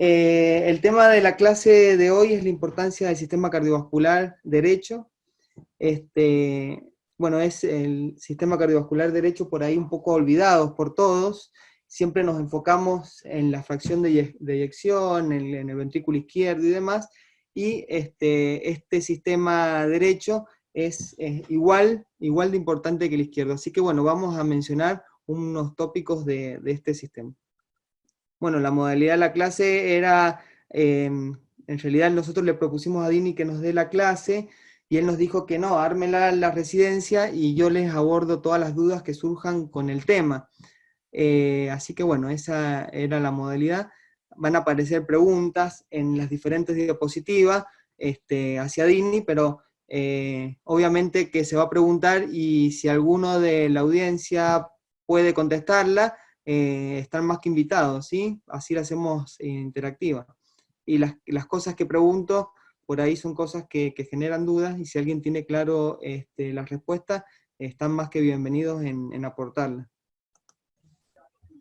El tema de la clase de hoy es la importancia del sistema cardiovascular derecho. Bueno, es el sistema cardiovascular derecho por ahí un poco olvidados por todos. Siempre nos enfocamos en la fracción de eyección, en el ventrículo izquierdo y demás, y este sistema derecho es igual de importante que el izquierdo. Así que bueno, vamos a mencionar unos tópicos de este sistema. Bueno, la modalidad de la clase era, en realidad nosotros le propusimos a Dini que nos dé la clase, y él nos dijo que no, ármela la residencia y yo les abordo todas las dudas que surjan con el tema. Así que bueno, esa era la modalidad. Van a aparecer preguntas en las diferentes diapositivas hacia Dini, pero obviamente que se va a preguntar, y si alguno de la audiencia puede contestarla, están más que invitados, ¿sí? Así la hacemos interactiva. Y las cosas que pregunto por ahí son cosas que generan dudas, y si alguien tiene claro las respuestas, están más que bienvenidos en aportarlas.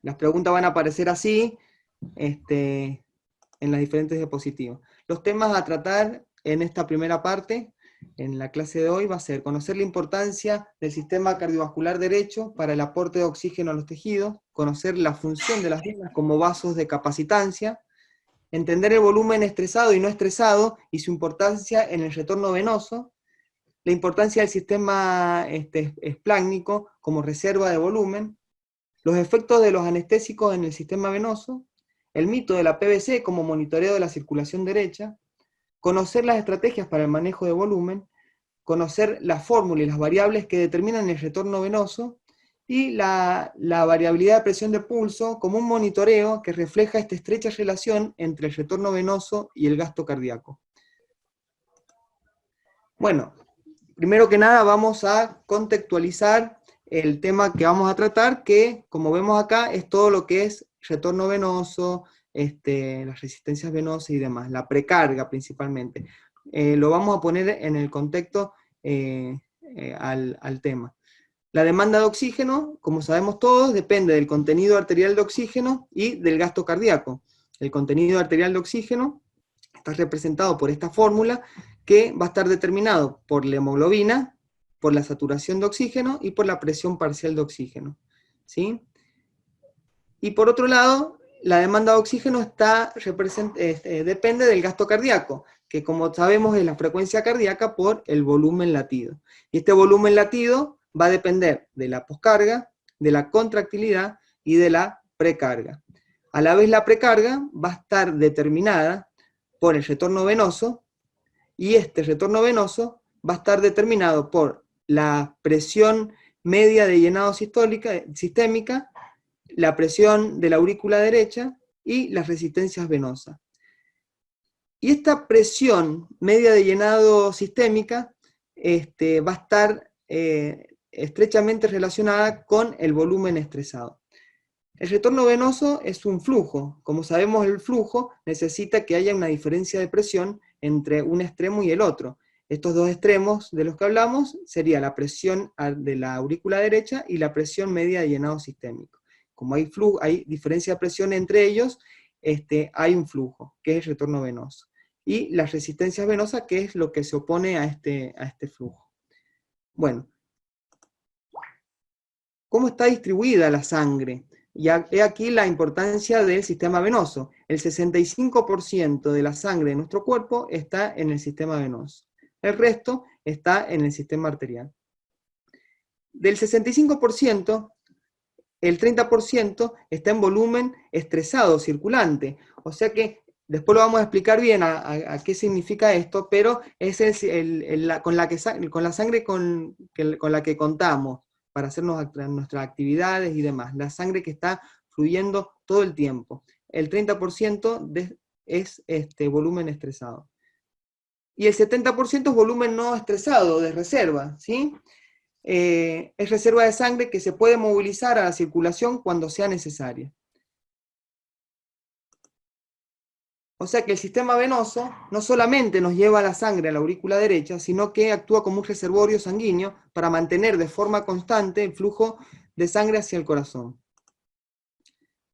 Las preguntas van a aparecer así, en las diferentes diapositivas. Los temas a tratar en esta primera parte, en la clase de hoy, va a ser conocer la importancia del sistema cardiovascular derecho para el aporte de oxígeno a los tejidos, conocer la función de las venas como vasos de capacitancia, entender el volumen estresado y no estresado y su importancia en el retorno venoso, la importancia del sistema esplácnico como reserva de volumen, los efectos de los anestésicos en el sistema venoso, el mito de la PVC como monitoreo de la circulación derecha, conocer las estrategias para el manejo de volumen, conocer la fórmula y las variables que determinan el retorno venoso, y la variabilidad de presión de pulso como un monitoreo que refleja esta estrecha relación entre el retorno venoso y el gasto cardíaco. Bueno, primero que nada vamos a contextualizar el tema que vamos a tratar, que como vemos acá es todo lo que es retorno venoso, las resistencias venosas y demás, la precarga principalmente. Lo vamos a poner en el contexto al tema. La demanda de oxígeno, como sabemos todos, depende del contenido arterial de oxígeno y del gasto cardíaco. El contenido arterial de oxígeno está representado por esta fórmula, que va a estar determinado por la hemoglobina, por la saturación de oxígeno y por la presión parcial de oxígeno, ¿sí? Y por otro lado, la demanda de oxígeno depende del gasto cardíaco, que como sabemos es la frecuencia cardíaca por el volumen latido. Y este volumen latido va a depender de la poscarga, de la contractilidad y de la precarga. A la vez la precarga va a estar determinada por el retorno venoso, y este retorno venoso va a estar determinado por la presión media de llenado sistémica, la presión de la aurícula derecha y las resistencias venosas. Y esta presión media de llenado sistémica va a estar estrechamente relacionada con el volumen estresado. El retorno venoso es un flujo. Como sabemos, el flujo necesita que haya una diferencia de presión entre un extremo y el otro. Estos dos extremos de los que hablamos sería la presión de la aurícula derecha y la presión media de llenado sistémico. Como hay diferencia de presión entre ellos, hay un flujo, que es el retorno venoso. Y las resistencias venosas, que es lo que se opone a este flujo. Bueno, ¿cómo está distribuida la sangre? Y he aquí la importancia del sistema venoso. El 65% de la sangre de nuestro cuerpo está en el sistema venoso. El resto está en el sistema arterial. Del 65%, el 30% está en volumen estresado, circulante. O sea que después lo vamos a explicar bien a qué significa esto, pero es con la sangre con la que contamos para hacer nuestras actividades y demás. La sangre que está fluyendo todo el tiempo. El 30% es volumen estresado. Y el 70% es volumen no estresado, de reserva, ¿sí? Es reserva de sangre que se puede movilizar a la circulación cuando sea necesaria. O sea que el sistema venoso no solamente nos lleva la sangre a la aurícula derecha, sino que actúa como un reservorio sanguíneo para mantener de forma constante el flujo de sangre hacia el corazón.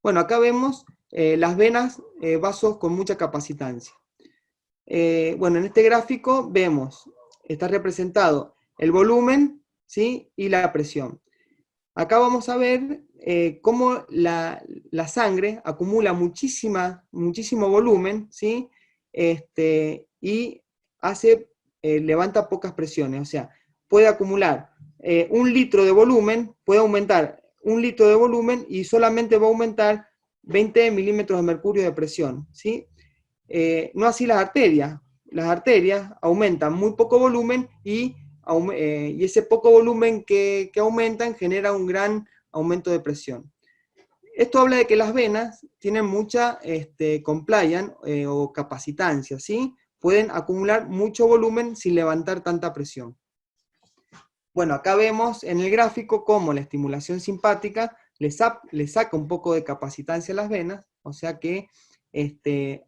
Bueno, acá vemos las venas, vasos con mucha capacitancia. Bueno, en este gráfico vemos, está representado el volumen, ¿sí? Y la presión. Acá vamos a ver cómo la sangre acumula muchísimo volumen, ¿sí? Y levanta pocas presiones, o sea, puede acumular 1 litro de volumen, puede aumentar 1 litro de volumen y solamente va a aumentar 20 milímetros de mercurio de presión, ¿sí? No así las arterias. Las arterias aumentan muy poco volumen y ese poco volumen que aumentan genera un gran aumento de presión. Esto habla de que las venas tienen mucha compliance o capacitancia, ¿sí? Pueden acumular mucho volumen sin levantar tanta presión. Bueno, acá vemos en el gráfico cómo la estimulación simpática le saca un poco de capacitancia a las venas, o sea que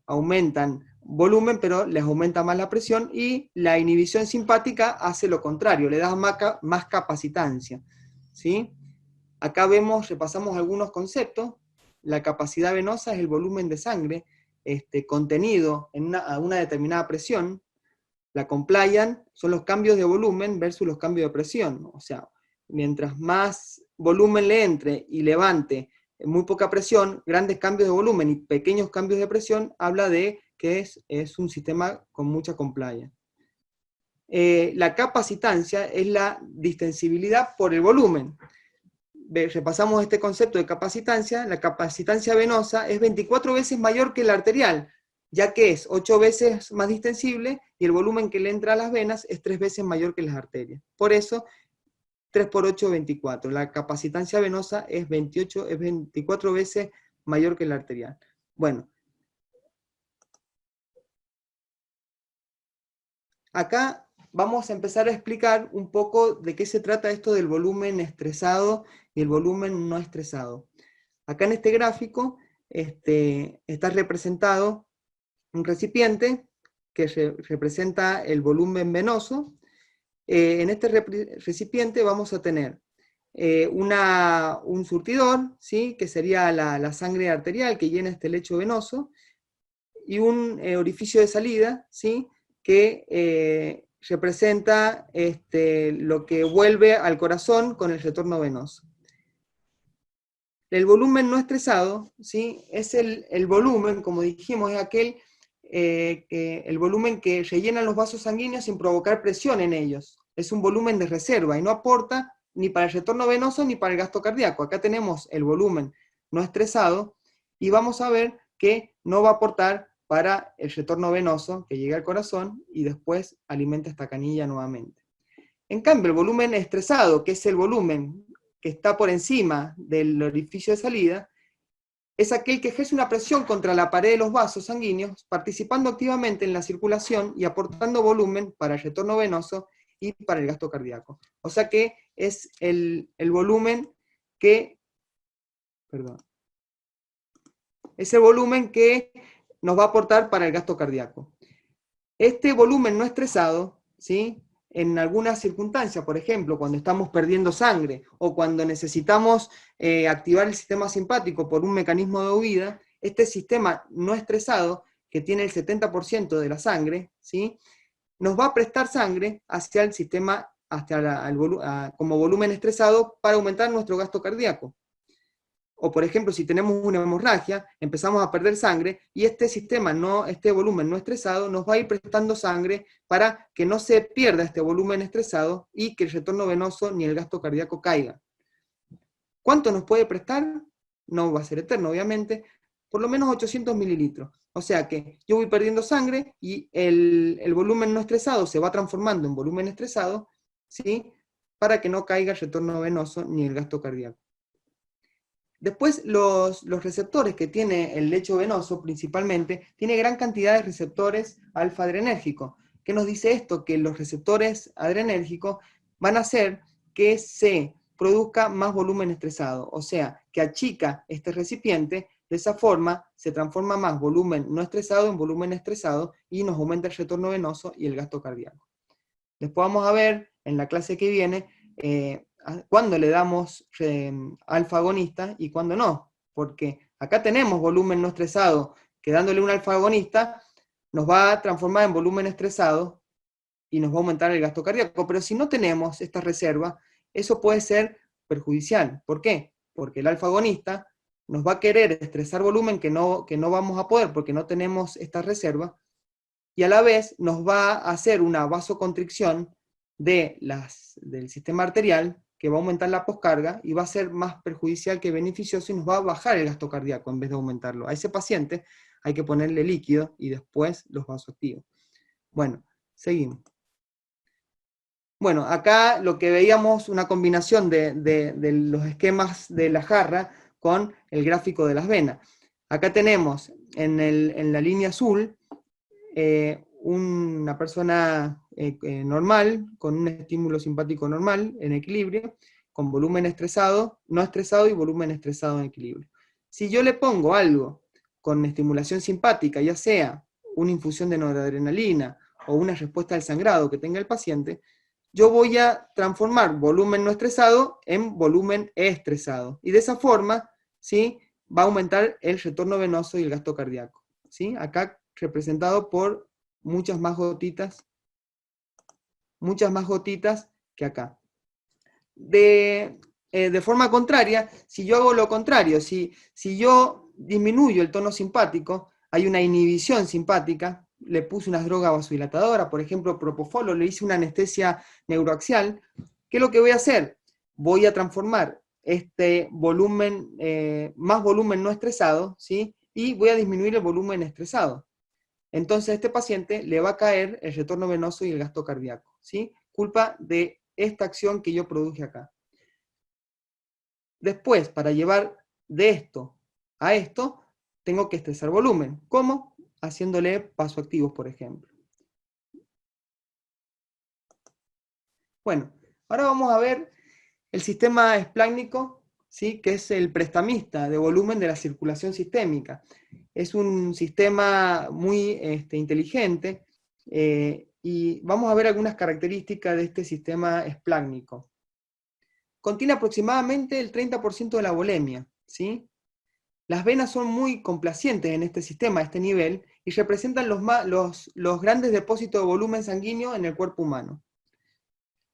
aumentan volumen, pero les aumenta más la presión, y la inhibición simpática hace lo contrario, le da más capacitancia, ¿sí? Acá repasamos algunos conceptos. La capacidad venosa es el volumen de sangre contenido a una determinada presión. La compliance son los cambios de volumen versus los cambios de presión. O sea, mientras más volumen le entre y levante muy poca presión, grandes cambios de volumen y pequeños cambios de presión, habla de que es un sistema con mucha compliance. La capacitancia es la distensibilidad por el volumen. Repasamos este concepto de capacitancia. La capacitancia venosa es 24 veces mayor que la arterial, ya que es 8 veces más distensible y el volumen que le entra a las venas es 3 veces mayor que las arterias. Por eso, 3 por 8, 24. La capacitancia venosa es 24 veces mayor que la arterial. Bueno, acá vamos a empezar a explicar un poco de qué se trata esto del volumen estresado y el volumen no estresado. Acá en este gráfico está representado un recipiente que representa el volumen venoso. En este recipiente vamos a tener un surtidor, ¿sí? Que sería la sangre arterial que llena este lecho venoso, y un orificio de salida, ¿sí? Que representa lo que vuelve al corazón con el retorno venoso. El volumen no estresado, ¿sí? Es el volumen, como dijimos, es el volumen que rellena los vasos sanguíneos sin provocar presión en ellos. Es un volumen de reserva y no aporta ni para el retorno venoso ni para el gasto cardíaco. Acá tenemos el volumen no estresado y vamos a ver que no va a aportar para el retorno venoso que llega al corazón y después alimenta esta canilla nuevamente. En cambio, el volumen estresado, que es el volumen que está por encima del orificio de salida, es aquel que ejerce una presión contra la pared de los vasos sanguíneos, participando activamente en la circulación y aportando volumen para el retorno venoso y para el gasto cardíaco. O sea que es el volumen que, es el volumen que nos va a aportar para el gasto cardíaco. Este volumen no estresado, ¿sí? En algunas circunstancias, por ejemplo, cuando estamos perdiendo sangre o cuando necesitamos activar el sistema simpático por un mecanismo de huida, este sistema no estresado, que tiene el 70% de la sangre, ¿sí? Nos va a prestar sangre hacia el sistema, como volumen estresado, para aumentar nuestro gasto cardíaco. O por ejemplo, si tenemos una hemorragia, empezamos a perder sangre y este volumen no estresado nos va a ir prestando sangre para que no se pierda este volumen estresado y que el retorno venoso ni el gasto cardíaco caiga. ¿Cuánto nos puede prestar? No va a ser eterno, obviamente, por lo menos 800 mililitros. O sea que yo voy perdiendo sangre y el volumen no estresado se va transformando en volumen estresado, ¿sí? Para que no caiga el retorno venoso ni el gasto cardíaco. Después, los receptores que tiene el lecho venoso, principalmente, tiene gran cantidad de receptores alfa-adrenérgicos. ¿Qué nos dice esto? Que los receptores adrenérgicos van a hacer que se produzca más volumen estresado, o sea, que achica este recipiente, de esa forma se transforma más volumen no estresado en volumen estresado y nos aumenta el retorno venoso y el gasto cardíaco. Después vamos a ver, en la clase que viene, cuándo le damos alfa agonista y cuándo no, porque Acá tenemos volumen no estresado, que dándole un alfa agonista nos va a transformar en volumen estresado y nos va a aumentar el gasto cardíaco. Pero si no tenemos esta reserva, eso puede ser perjudicial. ¿Por qué? Porque el alfa agonista nos va a querer estresar volumen que no vamos a poder porque no tenemos esta reserva, y a la vez nos va a hacer una vasoconstricción del sistema arterial que va a aumentar la poscarga y va a ser más perjudicial que beneficioso y nos va a bajar el gasto cardíaco en vez de aumentarlo. A ese paciente hay que ponerle líquido y después los vasoactivos. Bueno, seguimos. Bueno, acá lo que veíamos, una combinación de los esquemas de la jarra con el gráfico de las venas. Acá tenemos en la línea azul una persona normal, con un estímulo simpático normal, en equilibrio, con volumen estresado, no estresado y volumen estresado en equilibrio. Si yo le pongo algo con estimulación simpática, ya sea una infusión de noradrenalina o una respuesta al sangrado que tenga el paciente, yo voy a transformar volumen no estresado en volumen estresado. Y de esa forma, ¿sí?, va a aumentar el retorno venoso y el gasto cardíaco. ¿Sí? Acá representado por muchas más gotitas que acá. De forma contraria, si yo hago lo contrario, si yo disminuyo el tono simpático, hay una inhibición simpática, le puse unas drogas vasodilatadoras, por ejemplo, propofol, o le hice una anestesia neuroaxial, ¿qué es lo que voy a hacer? Voy a transformar este volumen, más volumen no estresado, ¿sí?, y voy a disminuir el volumen estresado. Entonces a este paciente le va a caer el retorno venoso y el gasto cardíaco, ¿sí?, culpa de esta acción que yo produje acá. Después, para llevar de esto a esto, tengo que estresar volumen. ¿Cómo? Haciéndole vasoactivos, por ejemplo. Bueno, ahora vamos a ver el sistema esplácnico, ¿sí?, que es el prestamista de volumen de la circulación sistémica. Es un sistema muy inteligente, y vamos a ver algunas características de este sistema esplácnico. Contiene aproximadamente el 30% de la volemia, ¿sí? Las venas son muy complacientes en este sistema, a este nivel, y representan los grandes depósitos de volumen sanguíneo en el cuerpo humano.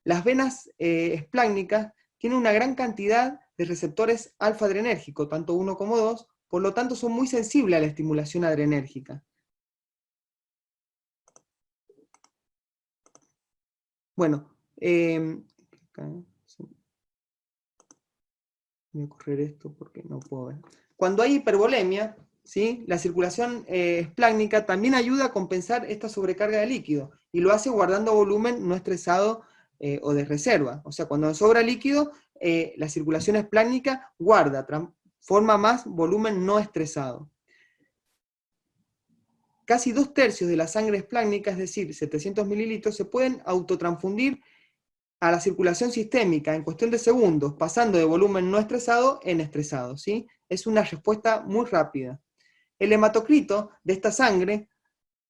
Las venas esplácnicas tienen una gran cantidad de receptores alfa-adrenérgicos, tanto 1 como 2, por lo tanto son muy sensibles a la estimulación adrenérgica. Bueno, voy a correr esto porque no puedo ver. Cuando hay hipervolemia, ¿sí?, la circulación esplácnica también ayuda a compensar esta sobrecarga de líquido, y lo hace guardando volumen no estresado o de reserva. O sea, cuando sobra líquido, la circulación esplácnica guarda, transforma más volumen no estresado. Casi 2/3 de la sangre esplácnica, es decir, 700 mililitros, se pueden autotransfundir a la circulación sistémica en cuestión de segundos, pasando de volumen no estresado en estresado, ¿sí? Es una respuesta muy rápida. El hematocrito de esta sangre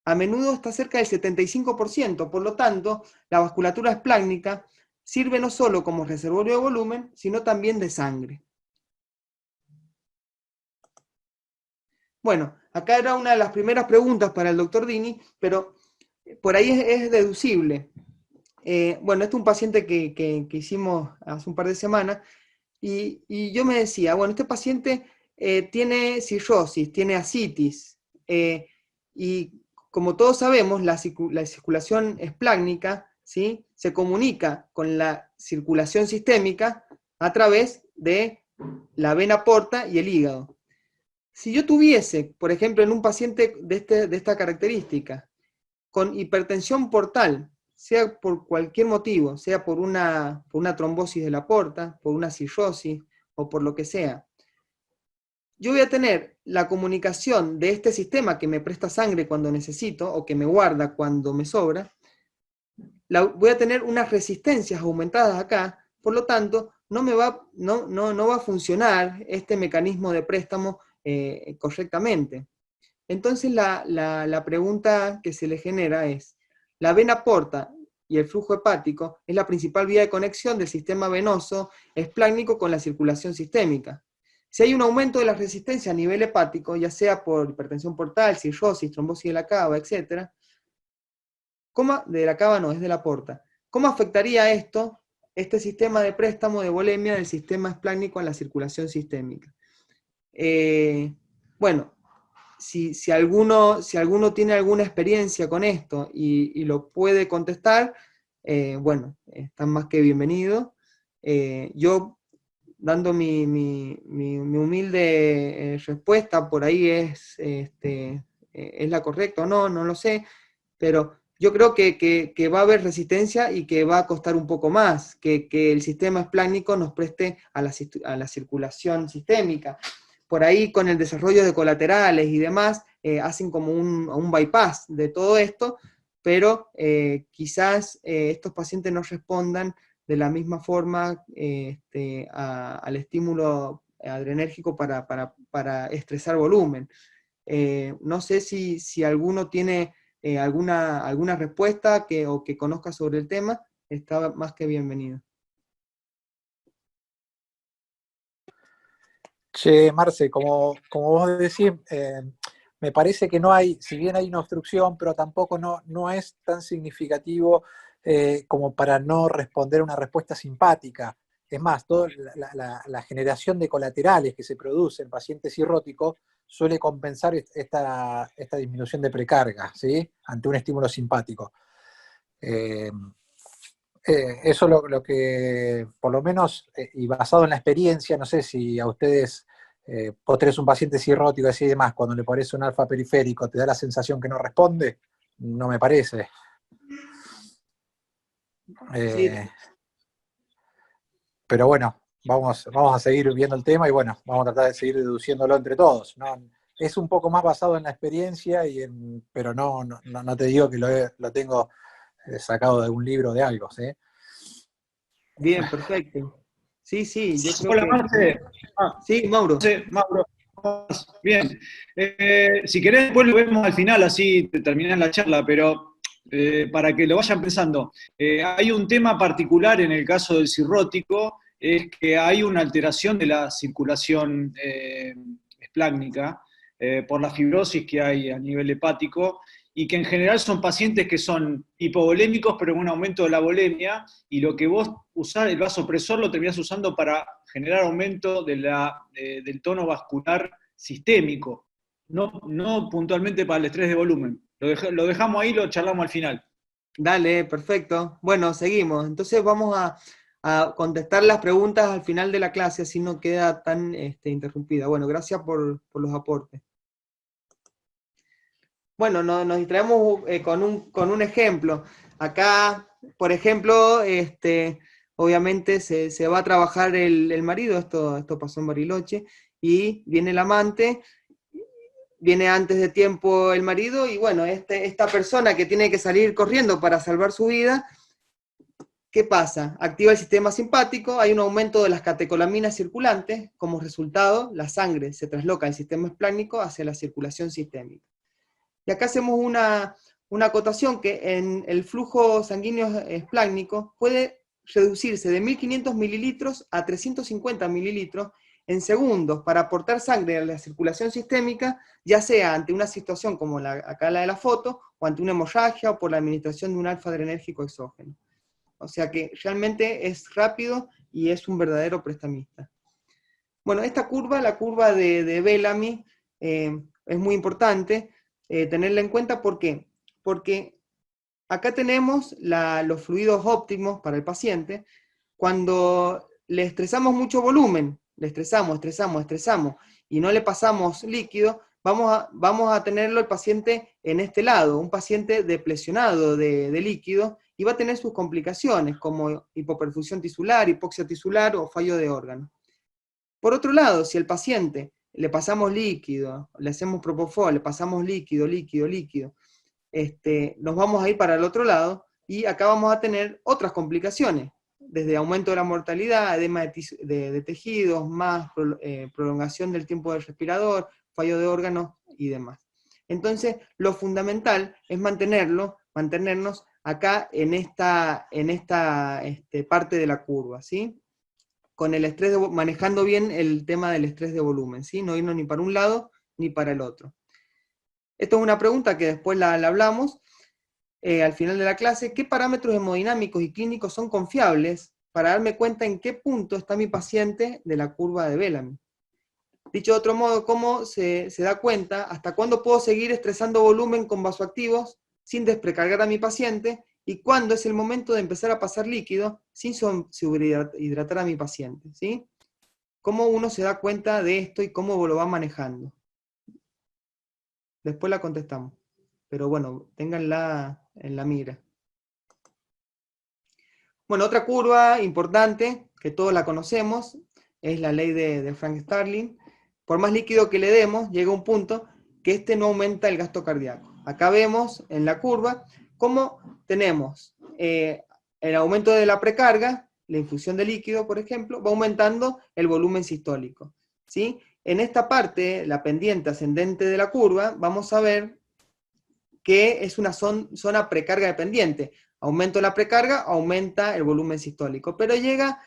a menudo está cerca del 75%, por lo tanto, la vasculatura esplácnica sirve no solo como reservorio de volumen, sino también de sangre. Bueno, acá era una de las primeras preguntas para el doctor Dini, pero por ahí es deducible. Bueno, este es un paciente que hicimos hace un par de semanas, y yo me decía, bueno, este paciente tiene cirrosis, tiene ascitis, y como todos sabemos, la circulación esplácnica, ¿sí?, se comunica con la circulación sistémica a través de la vena porta y el hígado. Si yo tuviese, por ejemplo, en un paciente de esta característica, con hipertensión portal, sea por cualquier motivo, sea por una trombosis de la porta, por una cirrosis o por lo que sea, yo voy a tener la comunicación de este sistema que me presta sangre cuando necesito o que me guarda cuando me sobra, voy a tener unas resistencias aumentadas acá, por lo tanto no va a funcionar este mecanismo de préstamo correctamente. Entonces la pregunta que se le genera es, la vena porta y el flujo hepático es la principal vía de conexión del sistema venoso esplácnico con la circulación sistémica. Si hay un aumento de la resistencia a nivel hepático, ya sea por hipertensión portal, cirrosis, trombosis de la cava, etc., de la cava no, es de la porta. ¿Cómo afectaría esto, este sistema de préstamo de volemia del sistema esplácnico en la circulación sistémica? Bueno, si alguno tiene alguna experiencia con esto y lo puede contestar, bueno, están más que bienvenidos. Yo, dando mi humilde respuesta, por ahí es la correcta o no, no lo sé, pero yo creo que va a haber resistencia y que va a costar un poco más que el sistema esplácnico nos preste a la circulación sistémica. Por ahí con el desarrollo de colaterales y demás, hacen como un bypass de todo esto, pero quizás estos pacientes no respondan de la misma forma al estímulo adrenérgico para estresar volumen. No sé si alguno tiene alguna respuesta o que conozca sobre el tema, está más que bienvenido. Che, Marce, como vos decís, me parece que no hay, si bien hay una obstrucción, pero tampoco no es tan significativo como para no responder una respuesta simpática. Es más, toda la generación de colaterales que se produce en pacientes cirróticos suele compensar esta disminución de precarga, ¿sí? Ante un estímulo simpático. Eso es lo que, por lo menos, y basado en la experiencia, no sé si a ustedes, vos tenés un paciente cirrótico y demás, cuando le pones un alfa periférico, ¿te da la sensación que no responde? No me parece. Sí. Pero bueno, vamos a seguir viendo el tema y bueno, vamos a tratar de seguir deduciéndolo entre todos, ¿no? Es un poco más basado en la experiencia, pero no te digo que lo tengo sacado de un libro de algo, ¿sí? Bien, perfecto. Sí, yo creo Hola, que... Marce. Sí, Mauro. Mauro. Bien. Si querés, después lo vemos al final, así terminan la charla, pero para que lo vayan pensando. Hay un tema particular en el caso del cirrótico, es que hay una alteración de la circulación esplácnica por la fibrosis que hay a nivel hepático, y que en general son pacientes que son hipovolémicos, pero con un aumento de la volemia, y lo que vos usás, el vasopresor, lo terminás usando para generar aumento del tono vascular sistémico, no puntualmente para el estrés de volumen. Lo dejamos ahí, lo charlamos al final. Dale, perfecto. Bueno, seguimos. Entonces vamos a contestar las preguntas al final de la clase, así no queda tan interrumpida. Bueno, gracias por los aportes. Bueno, nos distraemos con un ejemplo. Acá, por ejemplo, obviamente se va a trabajar el marido, esto pasó en Bariloche, y viene el amante, viene antes de tiempo el marido, y bueno, esta persona que tiene que salir corriendo para salvar su vida, ¿qué pasa? Activa el sistema simpático, hay un aumento de las catecolaminas circulantes, como resultado, la sangre se trasloca del sistema esplácnico hacia la circulación sistémica. Y acá hacemos una acotación que en el flujo sanguíneo esplácnico puede reducirse de 1500 mililitros a 350 mililitros en segundos para aportar sangre a la circulación sistémica, ya sea ante una situación como acá la de la foto, o ante una hemorragia, o por la administración de un alfa adrenérgico exógeno. O sea que realmente es rápido y es un verdadero prestamista. Bueno, esta curva, la curva de Bellamy, es muy importante tenerla en cuenta. ¿Por qué? Porque acá tenemos los fluidos óptimos para el paciente. Cuando le estresamos mucho volumen, le estresamos, y no le pasamos líquido, vamos a tenerlo el paciente en este lado, un paciente deplesionado de líquido, y va a tener sus complicaciones, como hipoperfusión tisular, hipoxia tisular o fallo de órgano. Por otro lado, si al paciente le pasamos líquido, le hacemos propofol, le pasamos líquido, nos vamos a ir para el otro lado, y acá vamos a tener otras complicaciones, desde aumento de la mortalidad, edema de tejidos, más prolongación del tiempo del respirador, fallo de órganos y demás. Entonces, lo fundamental es mantenernos acá en esta parte de la curva, ¿sí? con el estrés, manejando bien el tema del estrés de volumen, ¿sí? No irnos ni para un lado ni para el otro. Esto es una pregunta que después la hablamos al final de la clase. ¿Qué parámetros hemodinámicos y clínicos son confiables para darme cuenta en qué punto está mi paciente de la curva de Bellamy? Dicho de otro modo, ¿cómo se da cuenta hasta cuándo puedo seguir estresando volumen con vasoactivos sin desprecargar a mi paciente, y cuándo es el momento de empezar a pasar líquido sin sobrehidratar a mi paciente? ¿Sí? ¿Cómo uno se da cuenta de esto y cómo lo va manejando? Después la contestamos. Pero bueno, ténganla en la mira. Bueno, otra curva importante, que todos la conocemos, es la ley de Frank Starling. Por más líquido que le demos, llega un punto que este no aumenta el gasto cardíaco. Acá vemos en la curva cómo tenemos el aumento de la precarga, la infusión de líquido, por ejemplo, va aumentando el volumen sistólico, ¿sí? En esta parte, la pendiente ascendente de la curva, vamos a ver que es una zona precarga dependiente. Aumento la precarga, aumenta el volumen sistólico. Pero llega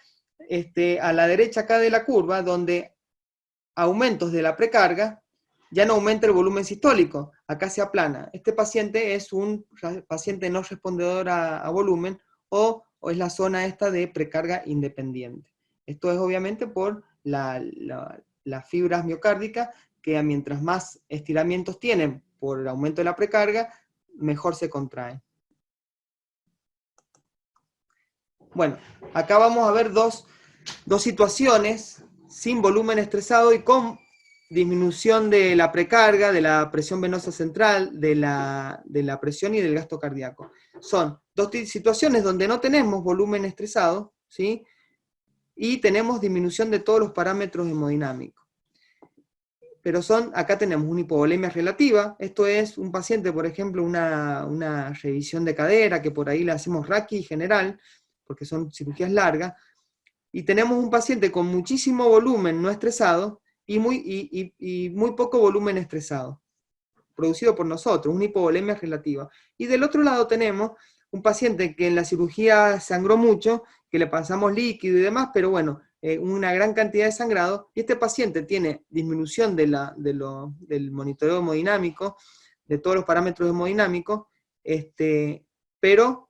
a la derecha acá de la curva, donde aumentos de la precarga, ya no aumenta el volumen sistólico, acá se aplana. Este paciente es un paciente no respondedor a volumen, o es la zona esta de precarga independiente. Esto es obviamente por las fibras miocárdicas, que mientras más estiramientos tienen por el aumento de la precarga, mejor se contraen. Bueno, acá vamos a ver dos situaciones sin volumen estresado y con disminución de la precarga, de la presión venosa central, de la presión y del gasto cardíaco. Son dos situaciones donde no tenemos volumen estresado, ¿sí? Y tenemos disminución de todos los parámetros hemodinámicos. Pero acá tenemos una hipovolemia relativa. Esto es un paciente, por ejemplo, una revisión de cadera, que por ahí le hacemos raqui general, porque son cirugías largas, y tenemos un paciente con muchísimo volumen no estresado y muy poco volumen estresado, producido por nosotros, una hipovolemia relativa. Y del otro lado tenemos un paciente que en la cirugía sangró mucho, que le pasamos líquido y demás, pero bueno, una gran cantidad de sangrado, y este paciente tiene disminución del monitoreo hemodinámico, de todos los parámetros hemodinámicos, pero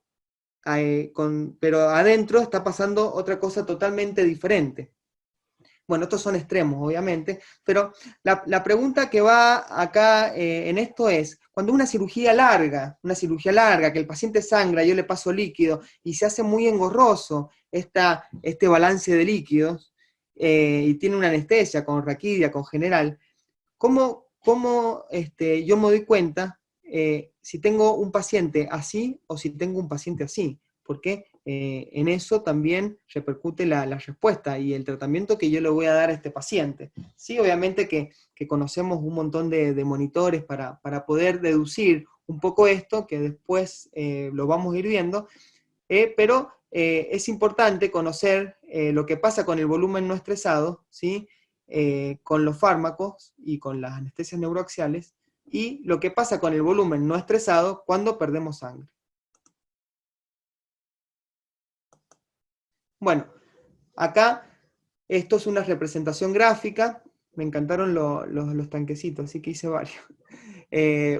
adentro está pasando otra cosa totalmente diferente. Bueno, estos son extremos, obviamente, pero la pregunta que va acá en esto es, cuando una cirugía larga, que el paciente sangra, yo le paso líquido, y se hace muy engorroso este balance de líquidos, y tiene una anestesia con raquidia, con general, ¿cómo yo me doy cuenta si tengo un paciente así o si tengo un paciente así? Porque en eso también repercute la respuesta y el tratamiento que yo le voy a dar a este paciente. Sí, obviamente que conocemos un montón de monitores para poder deducir un poco esto, que después lo vamos a ir viendo, pero es importante conocer lo que pasa con el volumen no estresado, ¿sí? Con los fármacos y con las anestesias neuroaxiales, y lo que pasa con el volumen no estresado cuando perdemos sangre. Bueno, acá esto es una representación gráfica, me encantaron los tanquecitos, así que hice varios.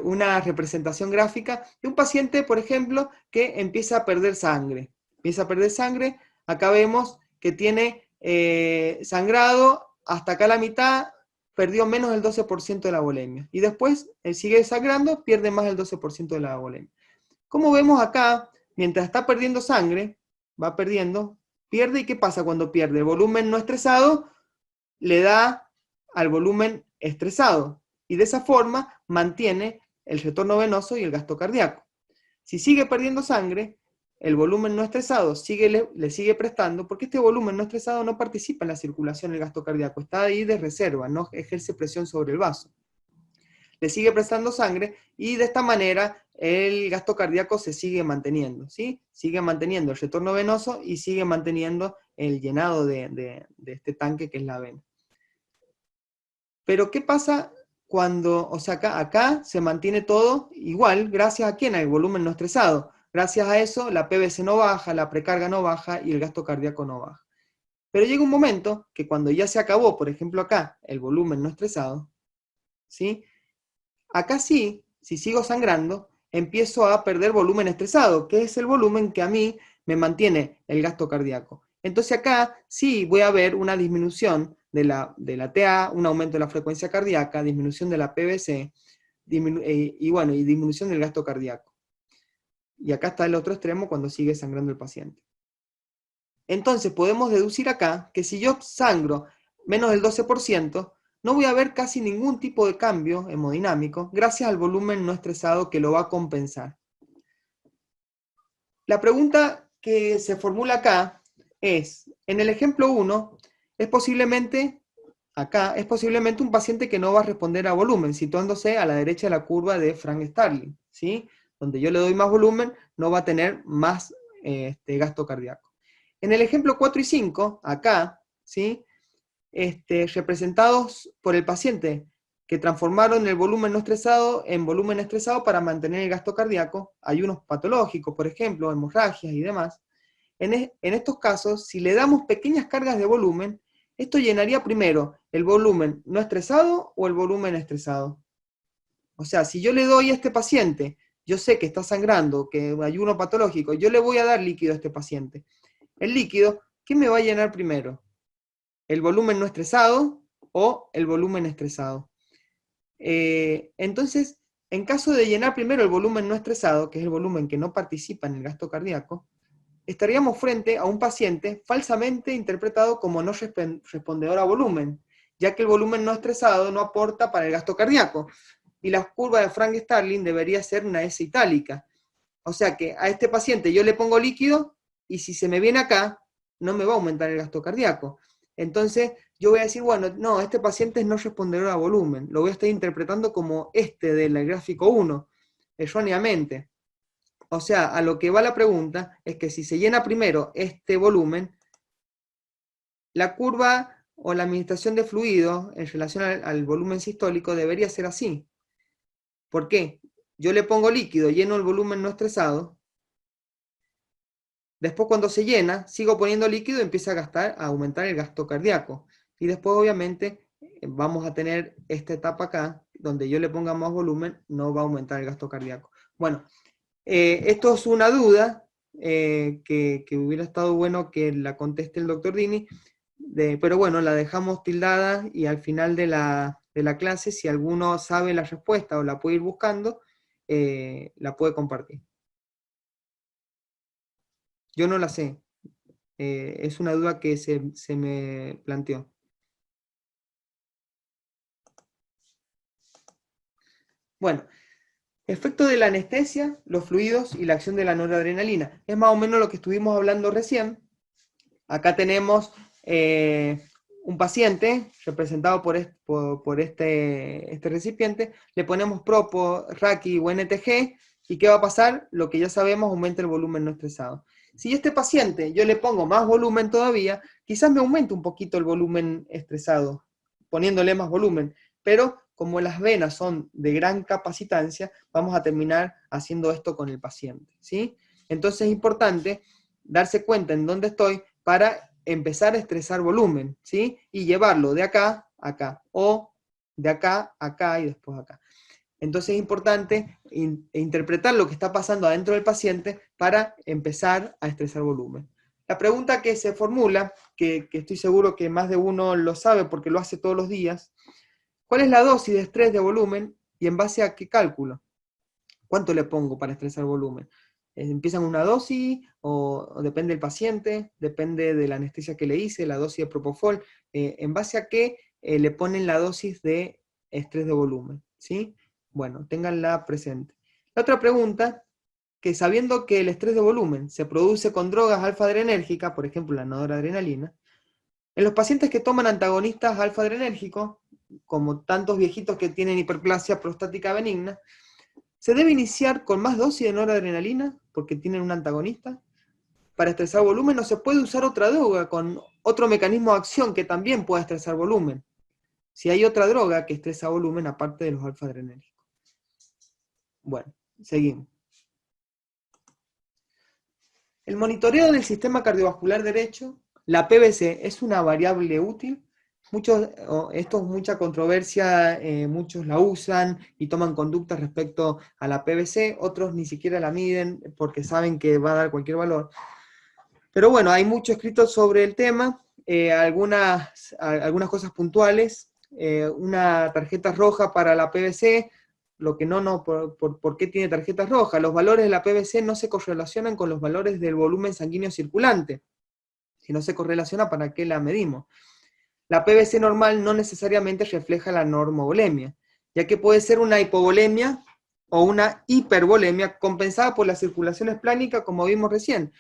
Una representación gráfica de un paciente, por ejemplo, que empieza a perder sangre. Acá vemos que tiene sangrado, hasta acá la mitad, perdió menos del 12% de la volemia. Y después, él sigue sangrando, pierde más del 12% de la volemia. Como vemos acá, mientras está perdiendo sangre, va perdiendo, pierde, ¿y qué pasa cuando pierde? El volumen no estresado le da al volumen estresado, y de esa forma mantiene el retorno venoso y el gasto cardíaco. Si sigue perdiendo sangre, el volumen no estresado le sigue prestando, porque este volumen no estresado no participa en la circulación del gasto cardíaco, está ahí de reserva, no ejerce presión sobre el vaso. Le sigue prestando sangre, y de esta manera el gasto cardíaco se sigue manteniendo, ¿sí? Sigue manteniendo el retorno venoso y sigue manteniendo el llenado de este tanque que es la vena. Pero ¿qué pasa cuando, o sea, acá se mantiene todo igual, gracias a quién? Al volumen no estresado. Gracias a eso la PVC no baja, la precarga no baja y el gasto cardíaco no baja. Pero llega un momento que cuando ya se acabó, por ejemplo acá, el volumen no estresado, ¿sí? Acá sí, si sigo sangrando, empiezo a perder volumen estresado, que es el volumen que a mí me mantiene el gasto cardíaco. Entonces acá sí voy a ver una disminución de la TA, un aumento de la frecuencia cardíaca, disminución de la PVC, y bueno, y disminución del gasto cardíaco. Y acá está el otro extremo cuando sigue sangrando el paciente. Entonces podemos deducir acá que si yo sangro menos del 12%, no voy a ver casi ningún tipo de cambio hemodinámico gracias al volumen no estresado que lo va a compensar. La pregunta que se formula acá es, en el ejemplo 1, es posiblemente un paciente que no va a responder a volumen, situándose a la derecha de la curva de Frank Starling, ¿sí? Donde yo le doy más volumen, no va a tener más gasto cardíaco. En el ejemplo 4 y 5, acá, ¿sí? Representados por el paciente que transformaron el volumen no estresado en volumen estresado para mantener el gasto cardíaco, ayunos patológicos, por ejemplo, hemorragias y demás. En estos casos, si le damos pequeñas cargas de volumen, esto llenaría primero el volumen no estresado o el volumen estresado. O sea, si yo le doy a este paciente, yo sé que está sangrando, que ayuno patológico, yo le voy a dar líquido a este paciente. El líquido, ¿qué me va a llenar primero? ¿El volumen no estresado o el volumen estresado? Entonces, en caso de llenar primero el volumen no estresado, que es el volumen que no participa en el gasto cardíaco, estaríamos frente a un paciente falsamente interpretado como no respondedor a volumen, ya que el volumen no estresado no aporta para el gasto cardíaco, y la curva de Frank Starling debería ser una S itálica. O sea que a este paciente yo le pongo líquido, y si se me viene acá, no me va a aumentar el gasto cardíaco. Entonces, yo voy a decir, bueno, no, este paciente es no respondedor a volumen. Lo voy a estar interpretando como del gráfico 1, erróneamente. O sea, a lo que va la pregunta es que si se llena primero este volumen, la curva o la administración de fluido en relación al volumen sistólico debería ser así. ¿Por qué? Yo le pongo líquido, lleno el volumen no estresado. Después cuando se llena, sigo poniendo líquido y empieza a aumentar el gasto cardíaco. Y después obviamente vamos a tener esta etapa acá, donde yo le ponga más volumen, no va a aumentar el gasto cardíaco. Bueno, esto es una duda que hubiera estado bueno que la conteste el doctor Dini, pero bueno, la dejamos tildada y al final de la clase, si alguno sabe la respuesta o la puede ir buscando, la puede compartir. Yo no la sé. Es una duda que se me planteó. Bueno, efecto de la anestesia, los fluidos y la acción de la noradrenalina. Es más o menos lo que estuvimos hablando recién. Acá tenemos un paciente representado por este recipiente. Le ponemos Propo, Raki o NTG. ¿Y qué va a pasar? Lo que ya sabemos, aumenta el volumen no estresado. Si a este paciente yo le pongo más volumen todavía, quizás me aumente un poquito el volumen estresado, poniéndole más volumen, pero como las venas son de gran capacitancia, vamos a terminar haciendo esto con el paciente, ¿sí? Entonces es importante darse cuenta en dónde estoy para empezar a estresar volumen, ¿sí? Y llevarlo de acá a acá, o de acá a acá y después acá. Entonces es importante interpretar lo que está pasando adentro del paciente para empezar a estresar volumen. La pregunta que se formula, que estoy seguro que más de uno lo sabe porque lo hace todos los días, ¿cuál es la dosis de estrés de volumen y en base a qué cálculo? ¿Cuánto le pongo para estresar volumen? ¿Empiezan una dosis o depende del paciente? Depende de la anestesia que le hice, la dosis de Propofol. ¿En base a qué le ponen la dosis de estrés de volumen? ¿Sí? Bueno, ténganla presente. La otra pregunta, que sabiendo que el estrés de volumen se produce con drogas alfa-adrenérgicas, por ejemplo la noradrenalina, en los pacientes que toman antagonistas alfa-adrenérgicos, como tantos viejitos que tienen hiperplasia prostática benigna, ¿se debe iniciar con más dosis de noradrenalina porque tienen un antagonista? Para estresar volumen no se puede usar otra droga con otro mecanismo de acción que también pueda estresar volumen. Si hay otra droga que estresa volumen aparte de los alfa-adrenérgicos. Bueno, seguimos. El monitoreo del sistema cardiovascular derecho ¿la PVC es una variable útil? Esto es mucha controversia, muchos la usan y toman conductas respecto a la PVC, otros ni siquiera la miden porque saben que va a dar cualquier valor. Pero bueno, hay mucho escrito sobre el tema, algunas cosas puntuales, una tarjeta roja para la PVC, lo que ¿por qué tiene tarjetas rojas? Los valores de la PVC no se correlacionan con los valores del volumen sanguíneo circulante. Si no se correlaciona, ¿para qué la medimos? La PVC normal no necesariamente refleja la normovolemia, ya que puede ser una hipovolemia o una hipervolemia compensada por la circulación esplánica, como vimos recién.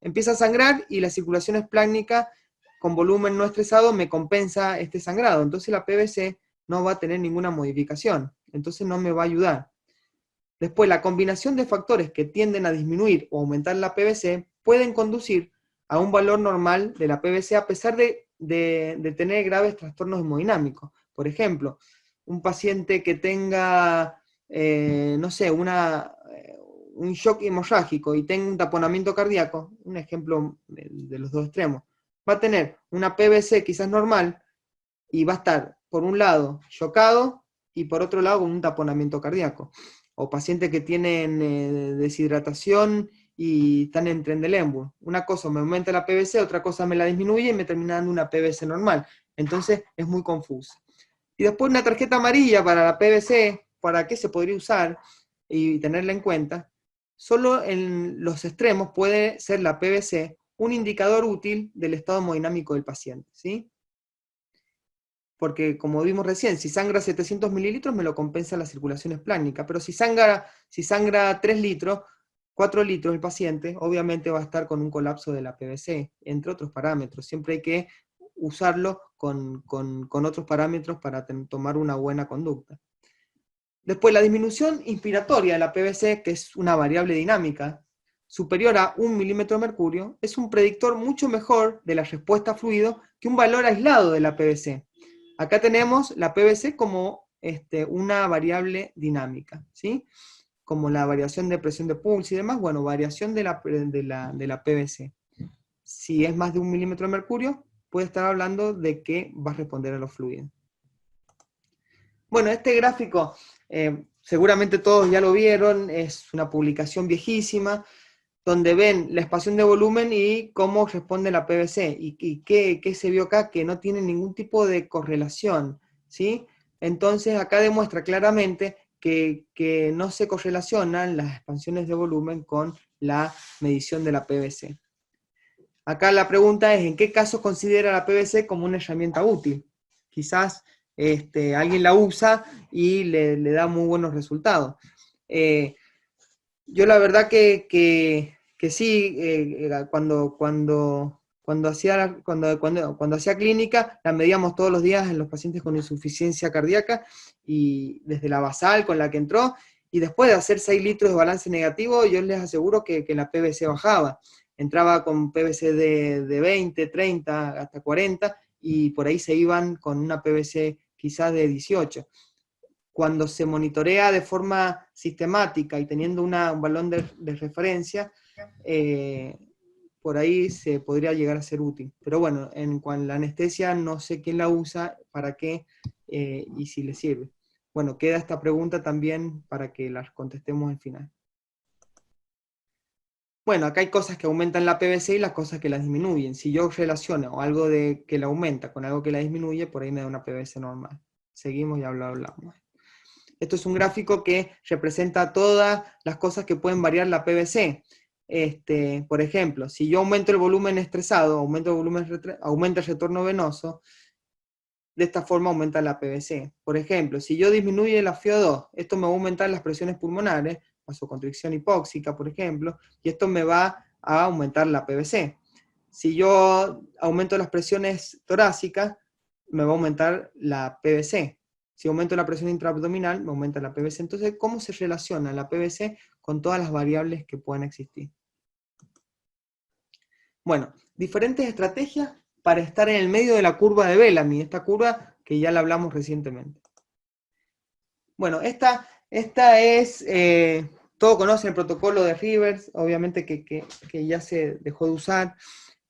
Empieza a sangrar y la circulación esplánica con volumen no estresado me compensa este sangrado. Entonces la PVC no va a tener ninguna modificación. Entonces no me va a ayudar. Después, la combinación de factores que tienden a disminuir o aumentar la PVC pueden conducir a un valor normal de la PVC a pesar de tener graves trastornos hemodinámicos. Por ejemplo, un paciente que tenga, no sé, un shock hemorrágico y tenga un taponamiento cardíaco, un ejemplo de los dos extremos, va a tener una PVC quizás normal y va a estar, por un lado, chocado y por otro lado con un taponamiento cardíaco. O pacientes que tienen deshidratación y están en Trendelenburg. Una cosa me aumenta la PVC, otra cosa me la disminuye y me termina dando una PVC normal. Entonces es muy confuso. Y después una tarjeta amarilla para la PVC, ¿para qué se podría usar y tenerla en cuenta? Solo en los extremos puede ser la PVC un indicador útil del estado hemodinámico del paciente, ¿sí? Porque como vimos recién, si sangra 700 mililitros me lo compensa la circulación esplánica, pero si sangra 3 litros, 4 litros el paciente, obviamente va a estar con un colapso de la PVC, entre otros parámetros. Siempre hay que usarlo con otros parámetros para tomar una buena conducta. Después, la disminución inspiratoria de la PVC, que es una variable dinámica, superior a 1 milímetro de mercurio, es un predictor mucho mejor de la respuesta a fluido que un valor aislado de la PVC. Acá tenemos la PVC como una variable dinámica, ¿sí? Como la variación de presión de pulso y demás, bueno, variación de la PVC. Si es más de 1 milímetro de mercurio, puede estar hablando de que va a responder a los fluidos. Bueno, este gráfico, seguramente todos ya lo vieron, es una publicación viejísima, donde ven la expansión de volumen y cómo responde la PVC. ¿Y qué se vio acá? Que no tiene ningún tipo de correlación, ¿sí? Entonces acá demuestra claramente que no se correlacionan las expansiones de volumen con la medición de la PVC. Acá la pregunta es, ¿en qué casos considera la PVC como una herramienta útil? Quizás alguien la usa y le da muy buenos resultados. Yo la verdad que sí, cuando hacía clínica, la medíamos todos los días en los pacientes con insuficiencia cardíaca, y desde la basal con la que entró, y después de hacer 6 litros de balance negativo, yo les aseguro que la PVC bajaba. Entraba con PVC de 20, 30, hasta 40, y por ahí se iban con una PVC quizás de 18. Cuando se monitorea de forma sistemática y teniendo un balón de referencia, por ahí se podría llegar a ser útil. Pero bueno, en cuanto a la anestesia, no sé quién la usa, para qué y si le sirve. Bueno, queda esta pregunta también para que las contestemos al final. Bueno, acá hay cosas que aumentan la PVC y las cosas que la disminuyen. Si yo relaciono algo que la aumenta con algo que la disminuye, por ahí me da una PVC normal. Seguimos y hablamos. Esto es un gráfico que representa todas las cosas que pueden variar la PVC. Por ejemplo, si yo aumento el volumen estresado, aumenta el retorno venoso, de esta forma aumenta la PVC. Por ejemplo, si yo disminuyo la FiO2, esto me va a aumentar las presiones pulmonares, vasoconstricción hipóxica, por ejemplo, y esto me va a aumentar la PVC. Si yo aumento las presiones torácicas, me va a aumentar la PVC. Si aumento la presión intraabdominal, me aumenta la PVC. Entonces, ¿cómo se relaciona la PVC con todas las variables que puedan existir? Bueno, diferentes estrategias para estar en el medio de la curva de Bellamy, esta curva que ya la hablamos recientemente. Bueno, esta es, todos conocen el protocolo de Rivers, obviamente que ya se dejó de usar,